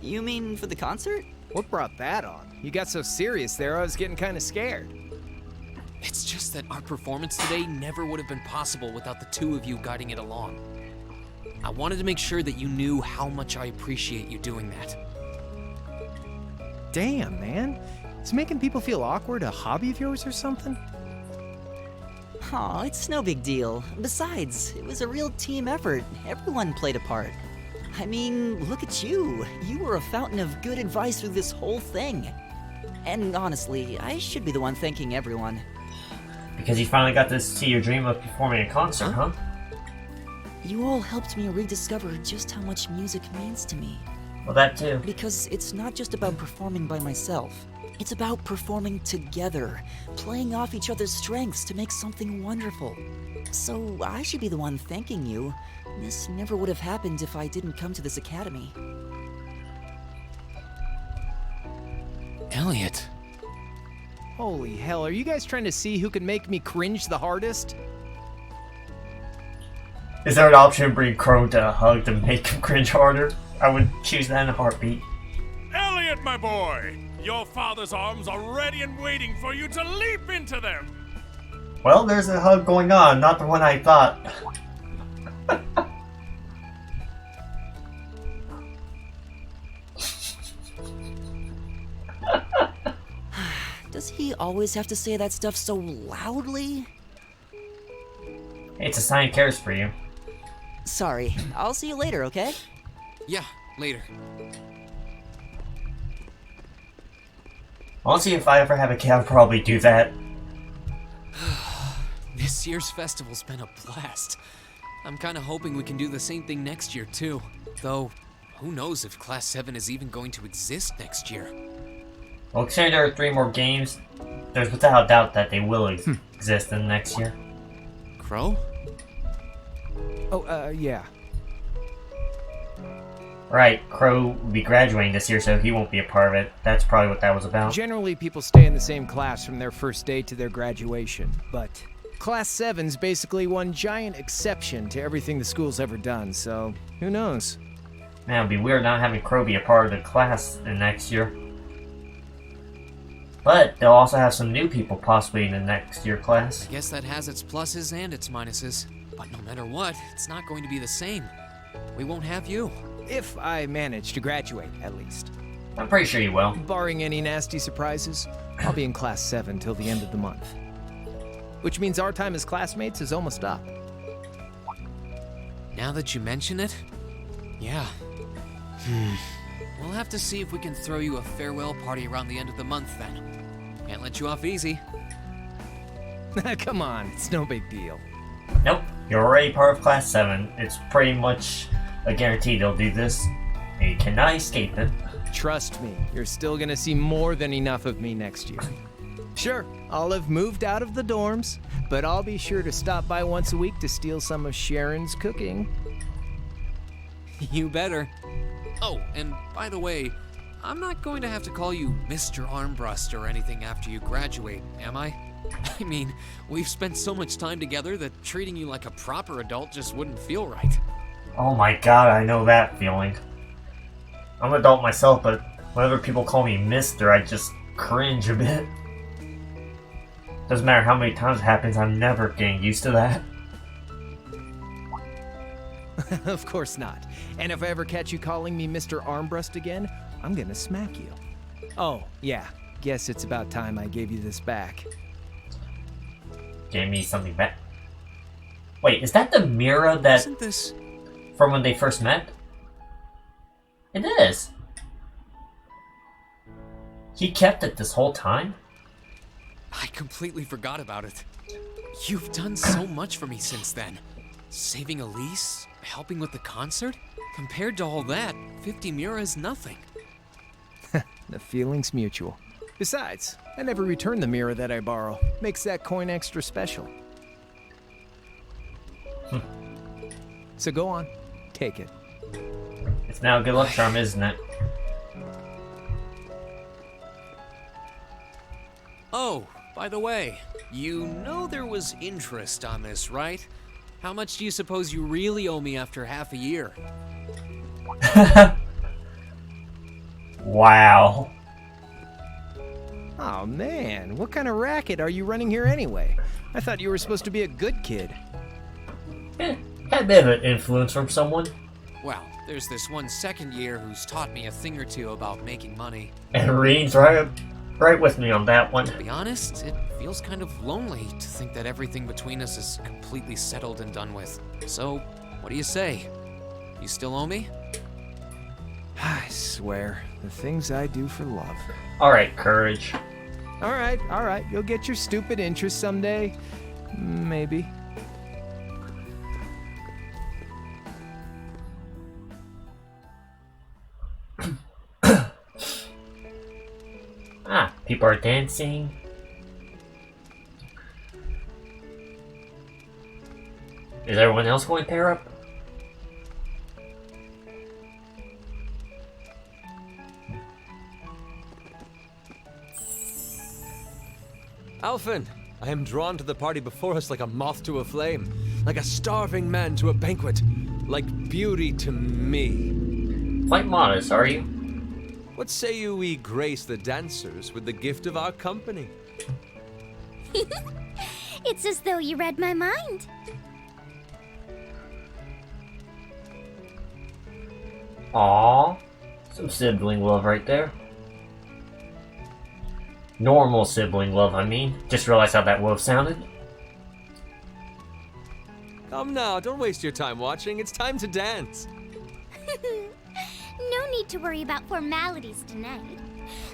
S12: You mean for the concert?
S4: What brought that on? You got so serious there, I was getting kind of scared.
S2: It's just that our performance today never would have been possible without the two of you guiding it along. I wanted to make sure that you knew how much I appreciate you doing that.
S4: Damn, man. Is making people feel awkward a hobby of yours or something?
S12: Aw, it's no big deal. Besides, it was a real team effort. Everyone played a part. I mean, look at you. You were a fountain of good advice through this whole thing. And honestly, I should be the one thanking everyone.
S1: Because you finally got to see your dream of performing a concert, huh?
S12: You all helped me rediscover just how much music means to me.
S1: Well, that too.
S12: Because it's not just about performing by myself. It's about performing together, playing off each other's strengths to make something wonderful. So I should be the one thanking you. This never would have happened if I didn't come to this academy.
S2: Elliot.
S4: Holy hell, are you guys trying to see who can make me cringe the hardest?
S1: Is there an option to bring Crow to a hug to make him cringe harder? I would choose that in a heartbeat.
S14: Elliot, my boy! Your father's arms are ready and waiting for you to leap into them!
S1: Well, there's a hug going on, not the one I thought.
S12: Does he always have to say that stuff so loudly?
S1: It's a sign cares for you.
S12: Sorry, I'll see you later, okay?
S2: Yeah, later.
S1: Honestly, if I ever have a kid, I'll probably do that.
S2: This year's festival's been a blast. I'm kinda hoping we can do the same thing next year, too. Though, who knows if Class 7 is even going to exist next year.
S1: Well, considering there are 3 more games, there's without a doubt that they will exist in the next year.
S2: Crow?
S4: Oh, yeah.
S1: Right, Crow will be graduating this year, so he won't be a part of it. That's probably what that was about.
S4: Generally, people stay in the same class from their first day to their graduation, but Class 7's basically one giant exception to everything the school's ever done, so who knows?
S1: Man, it'd be weird not having Crow be a part of the class in next year. But they'll also have some new people possibly in the next year class.
S2: I guess that has its pluses and its minuses. But no matter what, it's not going to be the same. We won't have you.
S4: If I manage to graduate, at least.
S1: I'm pretty sure you will.
S4: Barring any nasty surprises, I'll be in Class 7 till the end of the month. Which means our time as classmates is almost up.
S2: Now that you mention it, yeah. We'll have to see if we can throw you a farewell party around the end of the month then. Can't let you off easy.
S4: Come on, it's no big deal.
S1: Nope, you're already part of Class 7. It's pretty much a guarantee they'll do this, and you cannot escape it.
S4: Trust me, you're still gonna see more than enough of me next year. Sure, I'll have moved out of the dorms, but I'll be sure to stop by once a week to steal some of Sharon's cooking.
S2: You better. Oh, and by the way, I'm not going to have to call you Mr. Armbrust or anything after you graduate, am I? I mean, we've spent so much time together that treating you like a proper adult just wouldn't feel right.
S1: Oh my god, I know that feeling. I'm an adult myself, but whenever people call me Mister, I just cringe a bit. Doesn't matter how many times it happens, I'm never getting used to that.
S4: Of course not. And if I ever catch you calling me Mr. Armbrust again, I'm gonna smack you. Oh, yeah. Guess it's about time I gave you this back.
S1: Gave me something back. Wait, is that the mirror that...
S2: Isn't this...
S1: from when they first met? It is. He kept it this whole time?
S2: I completely forgot about it. You've done so much for me since then. Saving Elise, helping with the concert. Compared to all that, 50 Mira is nothing.
S4: The feeling's mutual. Besides, I never return the mirror that I borrow. Makes that coin extra special. So go on, take it.
S1: It's now a good luck charm, isn't it?
S2: Oh, by the way, you know there was interest on this, right? How much do you suppose you really owe me after half a year?
S1: Wow.
S4: Oh man, what kind of racket are you running here anyway? I thought you were supposed to be a good kid.
S1: Had a bit of an influence from someone.
S2: Well, there's this one second year who's taught me a thing or two about making money.
S1: And Reen's right with me on that one.
S2: To be honest, it feels kind of lonely to think that everything between us is completely settled and done with. So, what do you say? You still owe me?
S4: I swear, the things I do for love.
S1: Alright, Courage.
S4: Alright, you'll get your stupid interest someday. Maybe.
S1: Ah, people are dancing. Is everyone else going to pair up?
S3: Alphen, I am drawn to the party before us like a moth to a flame, like a starving man to a banquet, like beauty to me.
S1: Quite modest, are you?
S3: What say you we grace the dancers with the gift of our company?
S9: It's as though you read my mind.
S1: Aww. Some sibling love right there. Normal sibling love, I mean. Just realized how that wolf sounded.
S3: Come now, don't waste your time watching. It's time to dance.
S9: No need to worry about formalities tonight.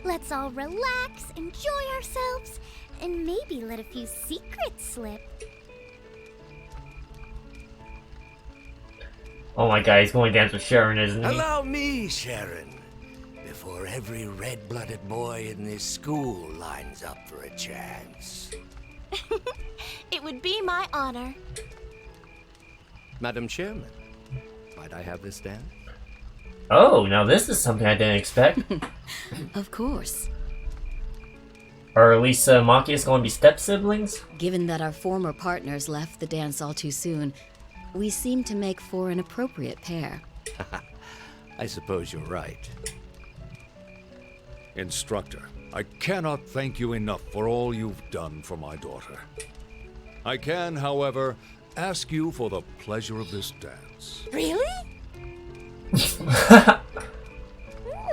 S9: Let's all relax, enjoy ourselves, and maybe let a few secrets slip.
S1: Oh my god, he's going to dance with Sharon, isn't he?
S15: Allow me, Sharon, before every red-blooded boy in this school lines up for a chance.
S9: It would be my honor.
S15: Madam Chairman, might I have this dance?
S1: Oh, now this is something I didn't expect.
S16: Of course.
S1: Are Lisa and Machias going to be step-siblings?
S16: Given that our former partners left the dance all too soon, we seem to make for an appropriate pair.
S15: I suppose you're right.
S17: Instructor, I cannot thank you enough for all you've done for my daughter. I can, however, ask you for the pleasure of this dance.
S11: Really?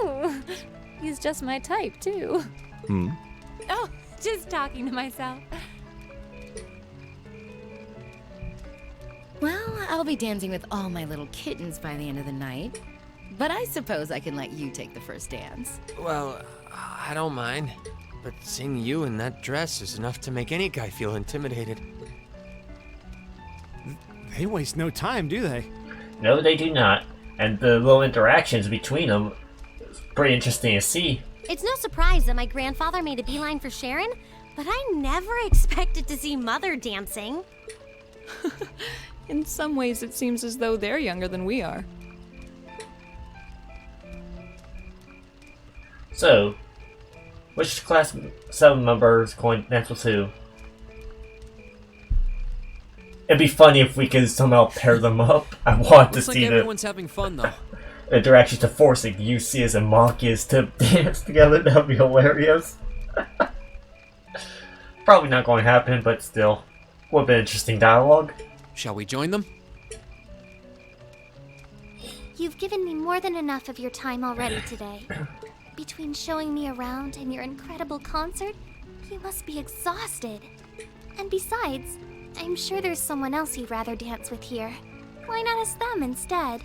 S11: Ooh, he's just my type, too. Oh, just talking to myself.
S16: Well, I'll be dancing with all my little kittens by the end of the night. But I suppose I can let you take the first dance.
S3: Well, I don't mind. But seeing you in that dress is enough to make any guy feel intimidated.
S10: They waste no time, do they?
S1: No, they do not. And the little interactions between them is pretty interesting to see.
S9: It's no surprise that my grandfather made a beeline for Sharon, but I never expected to see Mother dancing.
S13: In some ways, it seems as though they're younger than we are.
S1: So, which Class 7 member is going to dance with who? It'd be funny if we could somehow pair them up. I want to
S2: Looks like
S1: see
S2: everyone's having fun, though.
S1: the interactions to forcing Lucius and Machias to dance together. That'd be hilarious. Probably not going to happen, but still. Would be interesting dialogue.
S2: Shall we join them?
S5: You've given me more than enough of your time already today. Between showing me around and your incredible concert, you must be exhausted. And besides, I'm sure there's someone else you'd rather dance with here. Why not ask them instead?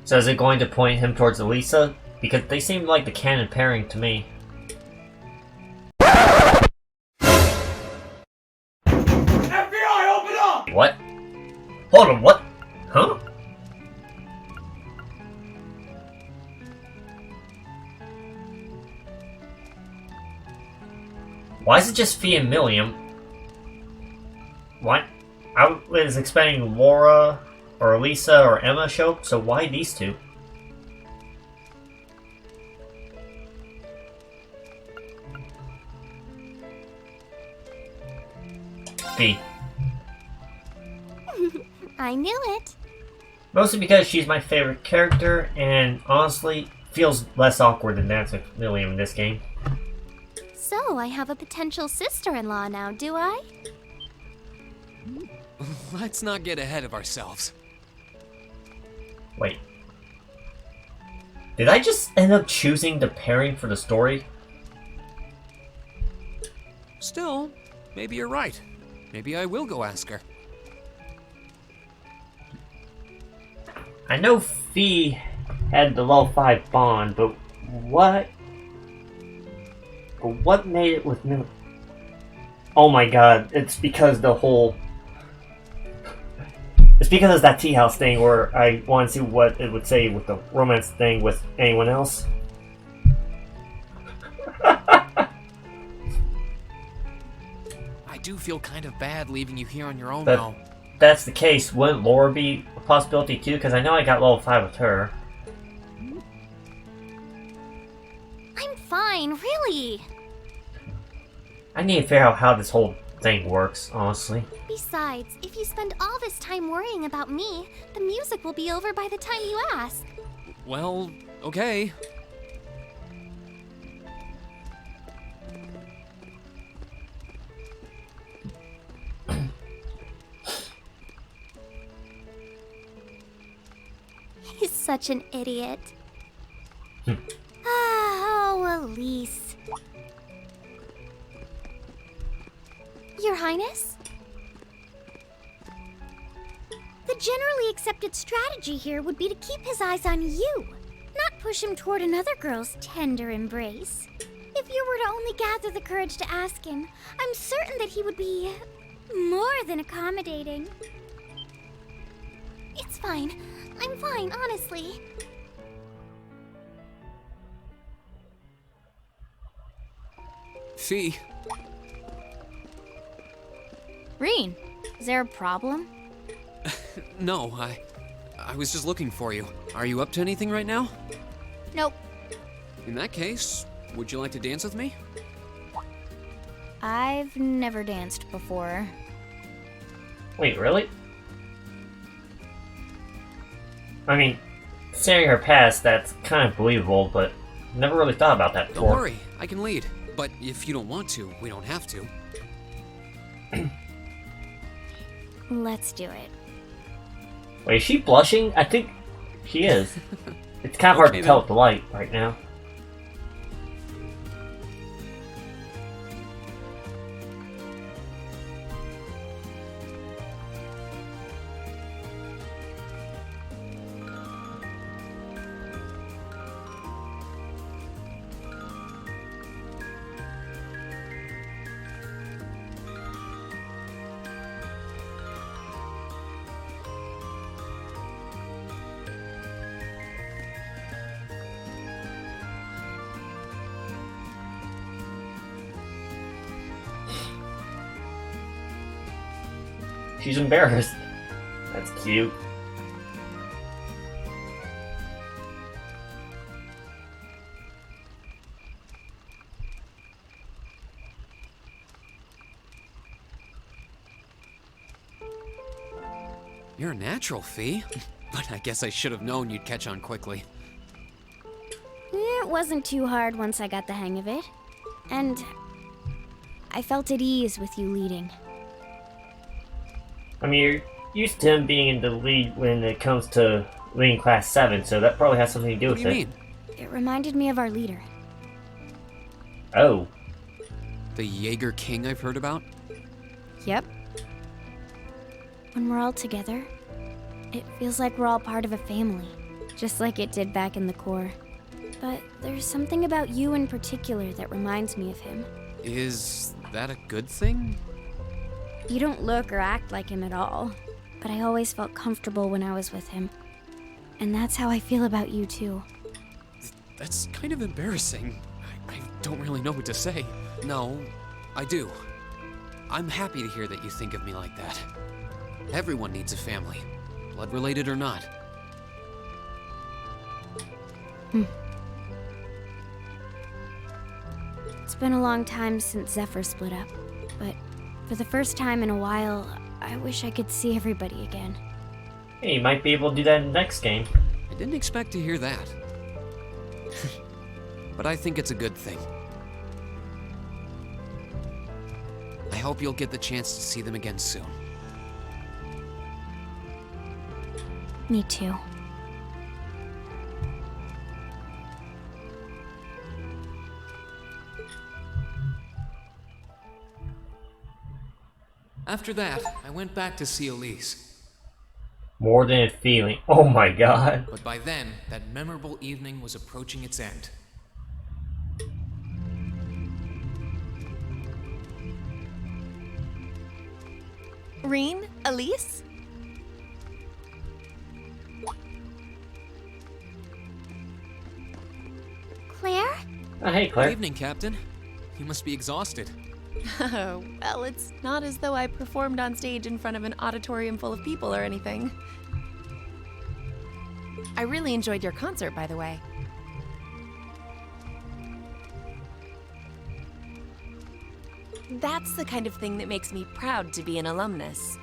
S1: So is it going to point him towards Elisa? Because they seem like the canon pairing to me.
S14: FBI, open up!
S1: What? Hold on, what? Huh? Why is it just Fee and Milliam? What? I was expecting Laura or Elisa or Emma show up, so why these two? Fee.
S5: I knew it.
S1: Mostly because she's my favorite character, and honestly, feels less awkward than dancing with Milliam in this game.
S5: So, I have a potential sister-in-law now, do I?
S2: Let's not get ahead of ourselves.
S1: Wait. Did I just end up choosing the pairing for the story?
S2: Still, maybe you're right. Maybe I will go ask her.
S1: I know Fee had the level 5 bond, but what made it with Milliam? Oh my god, it's because the whole... It's because of that tea house thing where I want to see what it would say with the romance thing with anyone else.
S2: I do feel kind of bad leaving you here on your own
S1: But
S2: now.
S1: if that's the case, wouldn't Laura be a possibility too? Because I know I got level 5 with her.
S5: I'm fine, really.
S1: I need to figure out how this whole thing works, honestly.
S5: Besides, if you spend all this time worrying about me, the music will be over by the time you ask.
S2: Well, okay.
S5: He's such an idiot. Oh, Elise. Your Highness?
S9: The generally accepted strategy here would be to keep his eyes on you, not push him toward another girl's tender embrace. If you were to only gather the courage to ask him, I'm certain that he would be more than accommodating.
S5: It's fine. I'm fine, honestly.
S2: Fee.
S11: Reen, is there a problem?
S2: No, I was just looking for you. Are you up to anything right now?
S11: Nope.
S2: In that case, would you like to dance with me?
S9: I've never danced before.
S1: Wait, really? I mean, seeing her past, that's kind of believable, but never really thought about that before.
S2: Don't worry, I can lead. But if you don't want to, we don't have to.
S9: Let's do it.
S1: Wait, is she blushing? I think she is. It's kind of hard
S2: Okay,
S1: to tell
S2: then.
S1: with the light right now. She's embarrassed. That's cute.
S2: You're a natural, Fee. But I guess I should have known you'd catch on quickly.
S9: It wasn't too hard once I got the hang of it. And I felt at ease with you leading.
S1: I mean, you're used to him being in the lead when it comes to leading Class 7, so that probably has something to do
S2: What
S1: with
S2: do you
S1: it.
S2: mean?
S9: It reminded me of our leader.
S1: Oh.
S2: The Jaeger King I've heard about?
S9: Yep. When we're all together, it feels like we're all part of a family, just like it did back in the Corps. But there's something about you in particular that reminds me of him.
S2: Is that a good thing?
S9: You don't look or act like him at all, but I always felt comfortable when I was with him. And that's how I feel about you too.
S2: That's kind of embarrassing. I don't really know what to say. No, I do. I'm happy to hear that you think of me like that. Everyone needs a family, blood related or not.
S9: It's been a long time since Zephyr split up, but for the first time in a while, I wish I could see everybody again.
S1: Hey, you might be able to do that in the next game.
S2: I didn't expect to hear that. But I think it's a good thing. I hope you'll get the chance to see them again soon.
S9: Me too.
S2: After that, I went back to see Elise.
S1: More than a feeling. Oh my god.
S2: But by then, that memorable evening was approaching its end.
S8: Reen? Elise?
S9: Claire?
S1: Oh, hey,
S2: Good
S1: Claire.
S2: evening, Captain. You must be exhausted.
S8: Oh, well, it's not as though I performed on stage in front of an auditorium full of people or anything. I really enjoyed your concert, by the way. That's the kind of thing that makes me proud to be an alumnus.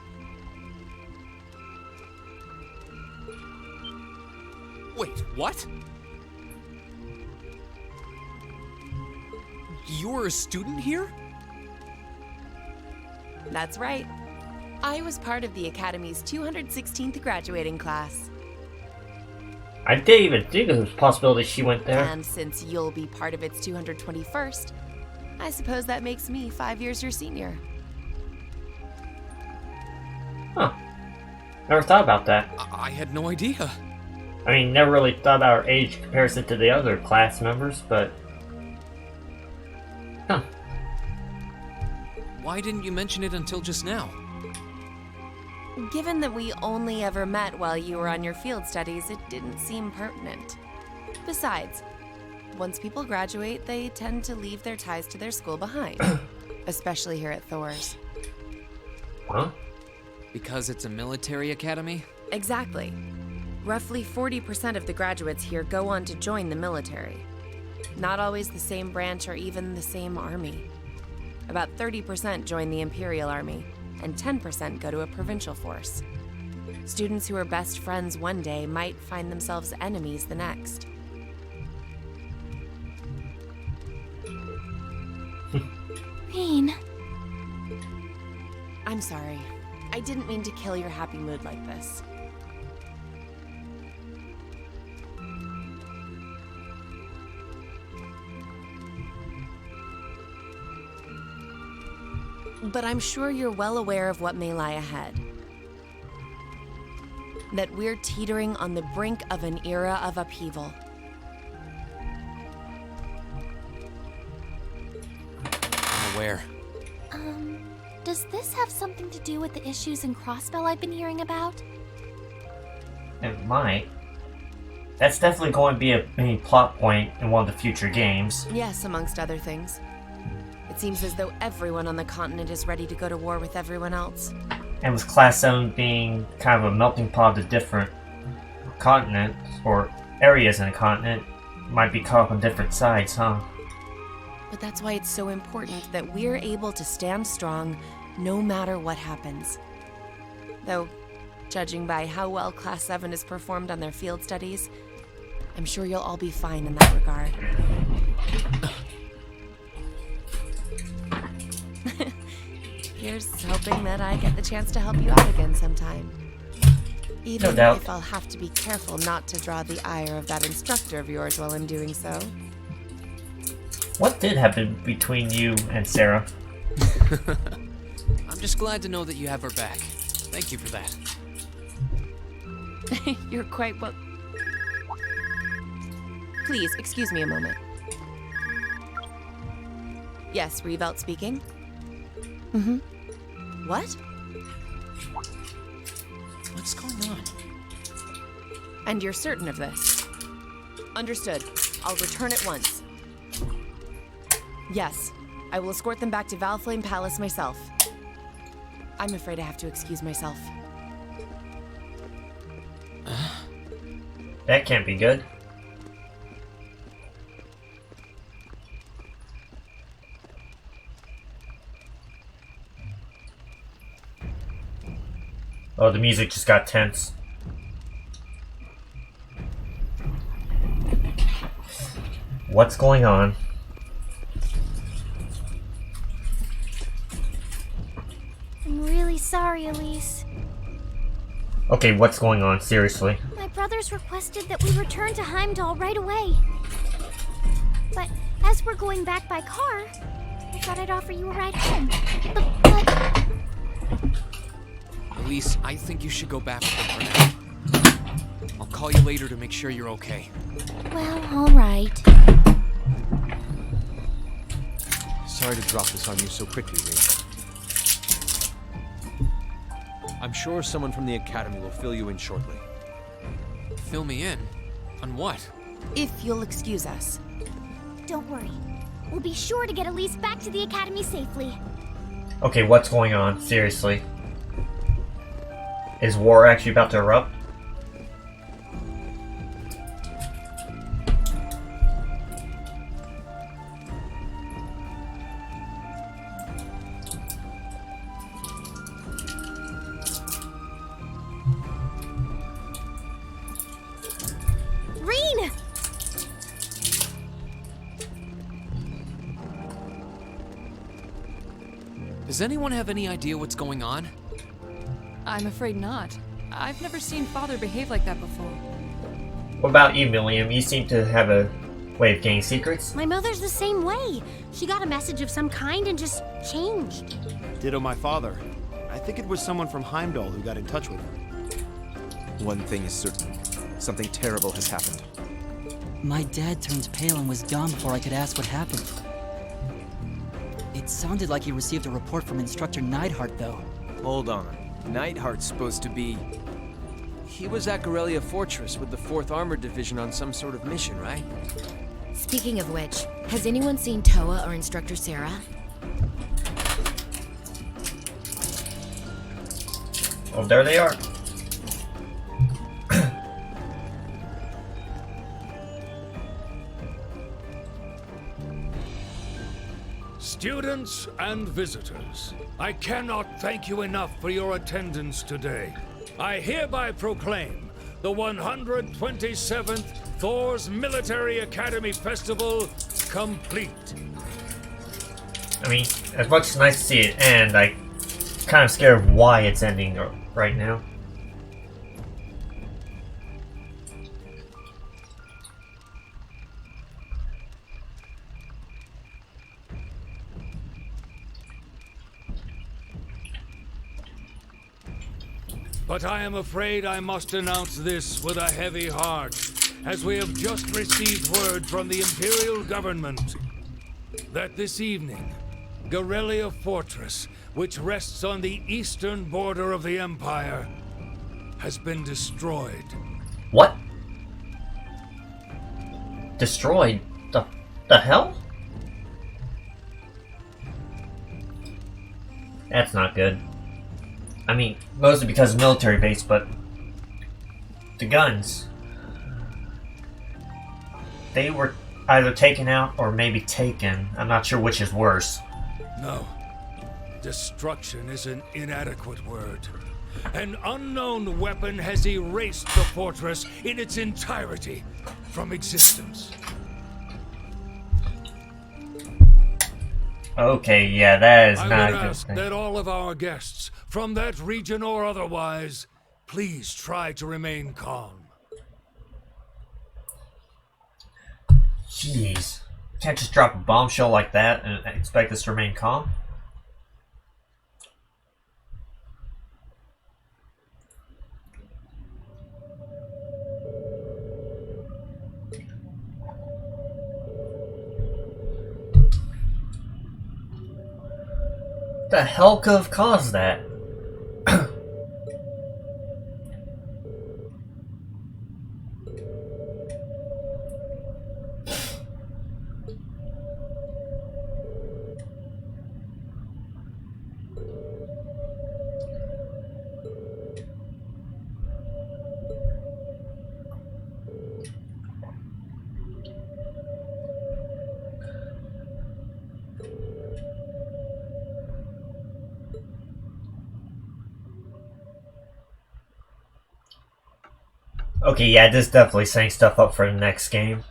S2: Wait, what? You're a student here?
S8: That's right. I was part of the Academy's 216th graduating class.
S1: I didn't even think there was a possibility she went there.
S8: And since you'll be part of its 221st, I suppose that makes me 5 years your senior.
S1: Huh. Never thought about that.
S2: I had no idea.
S1: I mean, never really thought about our age comparison to the other class members, but... Huh.
S2: Why didn't you mention it until just now?
S8: Given that we only ever met while you were on your field studies, it didn't seem pertinent. Besides, once people graduate, they tend to leave their ties to their school behind. Especially here at Thor's.
S1: Huh?
S2: Because it's a military academy?
S8: Exactly. Roughly 40% of the graduates here go on to join the military. Not always the same branch or even the same army. About 30% join the Imperial Army, and 10% go to a provincial force. Students who are best friends one day might find themselves enemies the next.
S5: Rain.
S8: I'm sorry. I didn't mean to kill your happy mood like this. But I'm sure you're well aware of what may lie ahead. That we're teetering on the brink of an era of upheaval.
S2: I'm aware.
S5: Does this have something to do with the issues in Crossbell I've been hearing about?
S1: It might. That's definitely going to be a main plot point in one of the future games.
S8: Yes, amongst other things. It seems as though everyone on the continent is ready to go to war with everyone else.
S1: And with Class VII being kind of a melting pot of the different continents, or areas in a continent, might be caught up on different sides, huh?
S8: But that's why it's so important that we're able to stand strong no matter what happens. Though, judging by how well Class 7 has performed on their field studies, I'm sure you'll all be fine in that regard. Here's hoping that I get the chance to help you out again sometime. Even
S1: No doubt.
S8: if I'll have to be careful not to draw the ire of that instructor of yours while I'm doing so.
S1: What did happen between you and Sarah?
S2: I'm just glad to know that you have her back. Thank you for that.
S8: You're quite well... Please, excuse me a moment. Yes, Revelt speaking. Mm-hmm. What?
S2: What's going on?
S8: And you're certain of this? Understood. I'll return at once. Yes, I will escort them back to Valflame Palace myself. I'm afraid I have to excuse myself.
S1: That can't be good. Oh, the music just got tense. What's going on?
S9: I'm really sorry, Elise.
S1: Okay, what's going on? Seriously.
S9: My brothers requested that we return to Heimdall right away. But as we're going back by car, I thought I'd offer you a ride home. But...
S2: Elise, I think you should go back with them for now. I'll call you later to make sure you're okay.
S9: Well, all right.
S3: Sorry to drop this on you so quickly, Ray. I'm sure someone from the Academy will fill you in shortly.
S2: Fill me in? On what?
S8: If you'll excuse us.
S9: Don't worry. We'll be sure to get Elise back to the Academy safely.
S1: Okay, what's going on? Seriously. Is war actually about to erupt?
S9: Reen!
S2: Does anyone have any idea what's going on?
S13: I'm afraid not. I've never seen Father behave like that before.
S1: What about you, William? You seem to have a way of getting secrets.
S9: My mother's the same way. She got a message of some kind and just changed.
S10: Ditto my father. I think it was someone from Heimdall who got in touch with her.
S18: One thing is certain. Something terrible has happened.
S12: My dad turned pale and was gone before I could ask what happened. It sounded like he received a report from Instructor Neidhart, though.
S4: Hold on. Neidhart's supposed to be...
S3: He was at Corellia Fortress with the 4th Armored Division on some sort of mission, right?
S16: Speaking of which, has anyone seen Toa or Instructor Sarah?
S1: Oh, there they are.
S17: Students and visitors, I cannot thank you enough for your attendance today. I hereby proclaim the 127th Thor's Military Academy Festival complete.
S1: I mean, as much as nice to see it end, I'm kind of scared of why it's ending right now.
S17: But I am afraid I must announce this with a heavy heart, as we have just received word from the Imperial government that this evening, Garrelia Fortress, which rests on the eastern border of the Empire, has been destroyed.
S1: What? Destroyed? The hell? That's not good. I mean, mostly because of military base, but the guns, they were either taken out or maybe taken. I'm not sure which is worse.
S17: No. Destruction is an inadequate word. An unknown weapon has erased the fortress in its entirety from existence.
S1: Okay, yeah, that is
S17: I
S1: not
S17: would
S1: a good
S17: ask
S1: thing.
S17: that all of our guests, from that region or otherwise, please try to remain calm.
S1: Jeez. Can't just drop a bombshell like that and expect us to remain calm? The hell could have caused that? Okay, yeah, this definitely setting stuff up for the next game.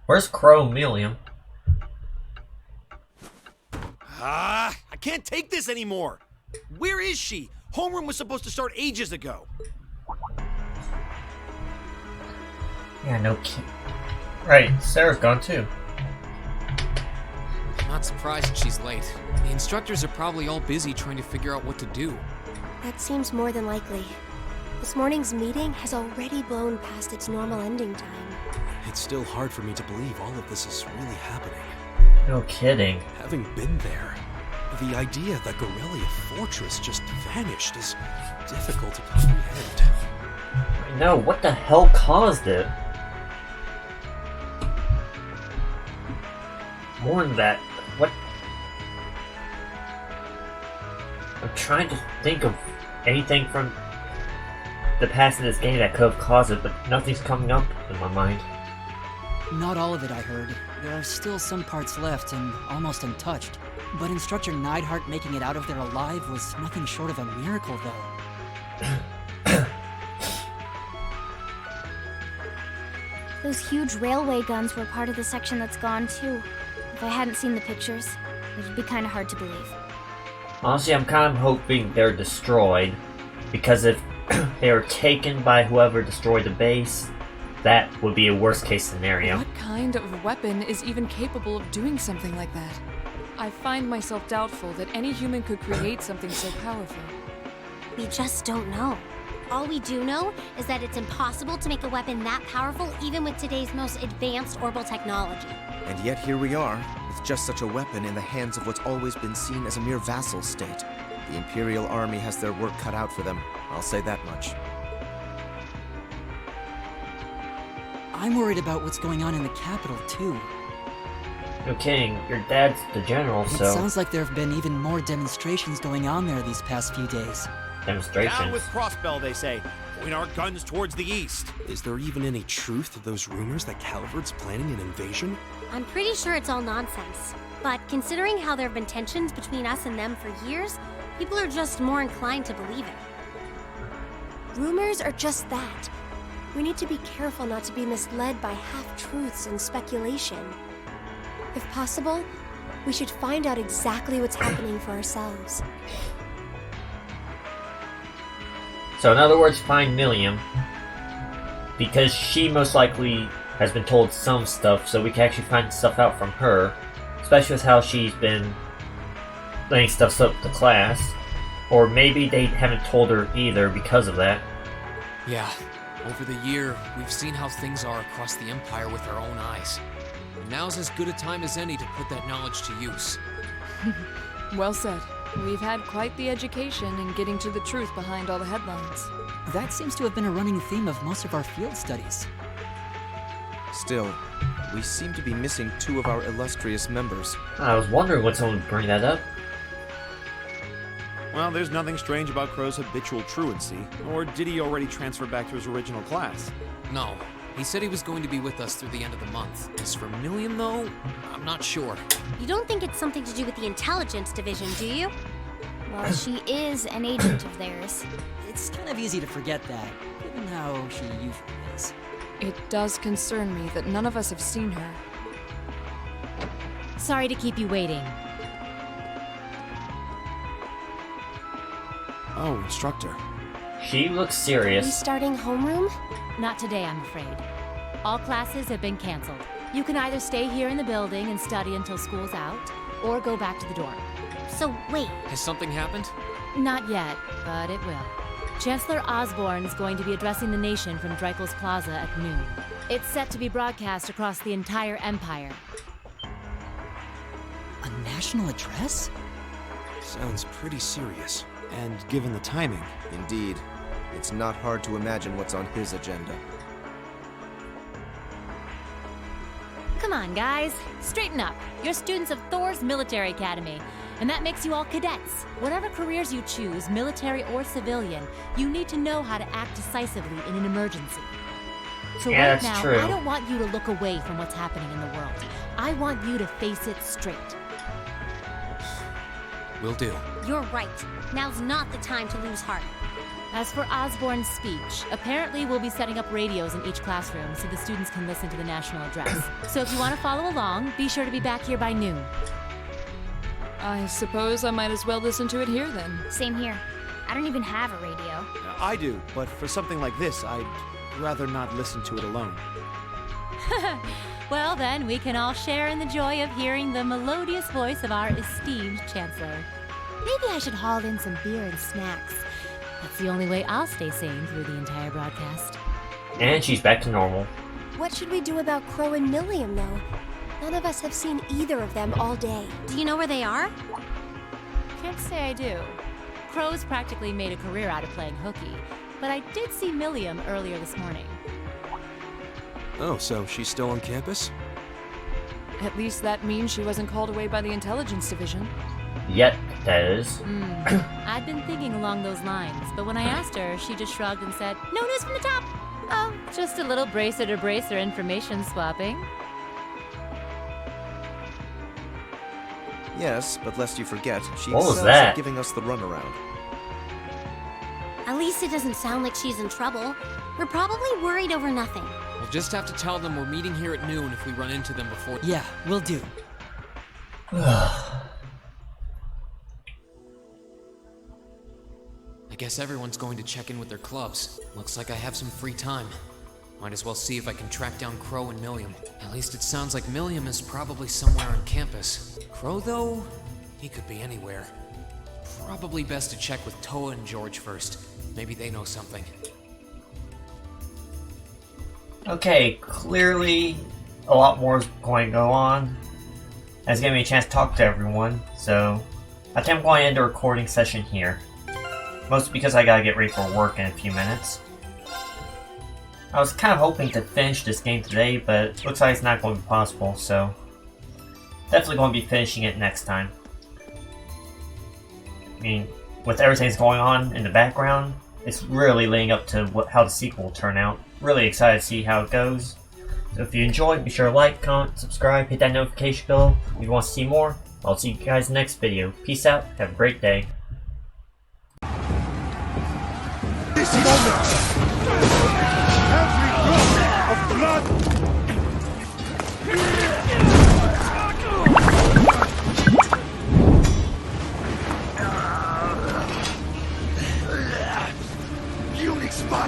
S1: Where's Chromelium?
S10: I can't take this anymore. Where is she? Homeroom was supposed to start ages ago.
S1: Yeah, no kid. Right, Sarah's gone too.
S2: Not surprised she's late. The instructors are probably all busy trying to figure out what to do.
S19: That seems more than likely. This morning's meeting has already blown past its normal ending time.
S7: It's still hard for me to believe all of this is really happening.
S1: No kidding.
S7: Having been there, the idea that Garrelia Fortress just vanished is difficult to comprehend.
S1: No, what the hell caused it? More than that, what? I'm trying to think of anything from the past in this game that could have caused it, but nothing's coming up in my mind.
S12: Not all of it, I heard. There are still some parts left and almost untouched. But Instructor Neidhart making it out of there alive was nothing short of a miracle, though.
S9: Those huge railway guns were part of the section that's gone too. If I hadn't seen the pictures, it'd be kind of hard to believe.
S1: Honestly, I'm kind of hoping they're destroyed, because if they were taken by whoever destroyed the base, that would be a worst case scenario.
S13: What kind of weapon is even capable of doing something like that? I find myself doubtful that any human could create something so powerful.
S9: We just don't know.
S19: All we do know is that it's impossible to make a weapon that powerful even with today's most advanced orbital technology.
S18: And yet here we are, with just such a weapon in the hands of what's always been seen as a mere vassal state. The Imperial Army has their work cut out for them, I'll say that much.
S12: I'm worried about what's going on in the capital, too.
S1: No kidding, your dad's the general,
S12: It
S1: so...
S12: sounds like there have been even more demonstrations going on there these past few days.
S1: Demonstrations?
S10: Down with Crossbell, they say. point our guns towards the east.
S7: Is there even any truth to those rumors that Calvard's planning an invasion?
S19: I'm pretty sure it's all nonsense. But considering how there have been tensions between us and them for years, people are just more inclined to believe it. Rumors are just that. We need to be careful not to be misled by half-truths and speculation. If possible, we should find out exactly what's happening for ourselves.
S1: So in other words, find Milliam. Because she most likely has been told some stuff, so we can actually find stuff out from her. Especially with how she's been letting stuff up to class. Or maybe they haven't told her either because of that.
S2: Yeah, over the year, we've seen how things are across the Empire with our own eyes. And now's as good a time as any to put that knowledge to use.
S13: Well said. We've had quite the education in getting to the truth behind all the headlines.
S12: That seems to have been a running theme of most of our field studies.
S18: Still, we seem to be missing two of our illustrious members.
S1: I was wondering when someone would bring that up.
S10: Well, there's nothing strange about Crow's habitual truancy. Or did he already transfer back to his original class?
S2: No. He said he was going to be with us through the end of the month. As for Milliam, though, I'm not sure.
S19: You don't think it's something to do with the intelligence division, do you?
S5: Well, she is an agent of theirs.
S12: It's kind of easy to forget that, given how she usually is.
S13: It does concern me that none of us have seen her.
S11: Sorry to keep you waiting.
S10: Oh, instructor.
S1: She looks
S19: Are we
S1: serious.
S19: starting homeroom?
S11: Not today, I'm afraid. All classes have been canceled. You can either stay here in the building and study until school's out, or go back to the dorm.
S19: So, wait.
S2: Has something happened?
S11: Not yet, but it will. Chancellor Osborne's going to be addressing the nation from Dreikel's Plaza at noon. It's set to be broadcast across the entire Empire.
S12: A national address?
S7: Sounds pretty serious. And given the timing...
S18: Indeed. It's not hard to imagine what's on his agenda.
S11: Come on, guys. Straighten up. You're students of Thor's Military Academy, and that makes you all cadets. Whatever careers you choose, military or civilian, you need to know how to act decisively in an emergency. So
S1: Yeah,
S11: right
S1: that's
S11: now,
S1: true.
S11: I don't want you to look away from what's happening in the world. I want you to face it straight.
S2: Will do.
S19: You're right. Now's not the time to lose heart.
S11: As for Osborne's speech, apparently we'll be setting up radios in each classroom so the students can listen to the national address. So if you want to follow along, be sure to be back here by noon.
S13: I suppose I might as well listen to it here then.
S5: Same here. I don't even have a radio.
S10: I do, but for something like this, I'd rather not listen to it alone.
S11: Well then, we can all share in the joy of hearing the melodious voice of our esteemed Chancellor. Maybe I should haul in some beer and snacks. That's the only way I'll stay sane through the entire broadcast.
S1: And she's back to normal.
S19: What should we do about Crow and Milliam, though? None of us have seen either of them all day. Do you know where they are?
S11: Can't say I do. Crow's practically made a career out of playing hooky, but I did see Milliam earlier this morning.
S7: Oh, so she's still on campus?
S13: At least that means she wasn't called away by the intelligence division.
S1: Yet, that is.
S11: I'd been thinking along those lines, but when I asked her, she just shrugged and said, "No news from the top." Oh, just a little bracer-to-bracer information swapping.
S18: Yes, but lest you forget, she
S1: What was
S18: excels
S1: that?
S18: at giving us the runaround.
S19: At least it doesn't sound like she's in trouble. We're probably worried over nothing.
S2: We'll just have to tell them we're meeting here at noon if we run into them before...
S12: Yeah, will do.
S2: I guess everyone's going to check in with their clubs. Looks like I have some free time. Might as well see if I can track down Crow and Milliam. At least it sounds like Milliam is probably somewhere on campus. Crow, though? He could be anywhere. Probably best to check with Toa and George first. Maybe they know something.
S1: Okay, clearly a lot more is going to go on. That's giving me a chance to talk to everyone, so I think I'm going to end the recording session here. Mostly because I gotta get ready for work in a few minutes. I was kind of hoping to finish this game today, but it looks like it's not going to be possible, so definitely going to be finishing it next time. I mean, with everything that's going on in the background, it's really leading up to how the sequel will turn out. Really excited to see how it goes. So if you enjoyed, be sure to like, comment, subscribe, hit that notification bell if you want to see more. I'll see you guys next video. Peace out, have a great day.
S17: This moment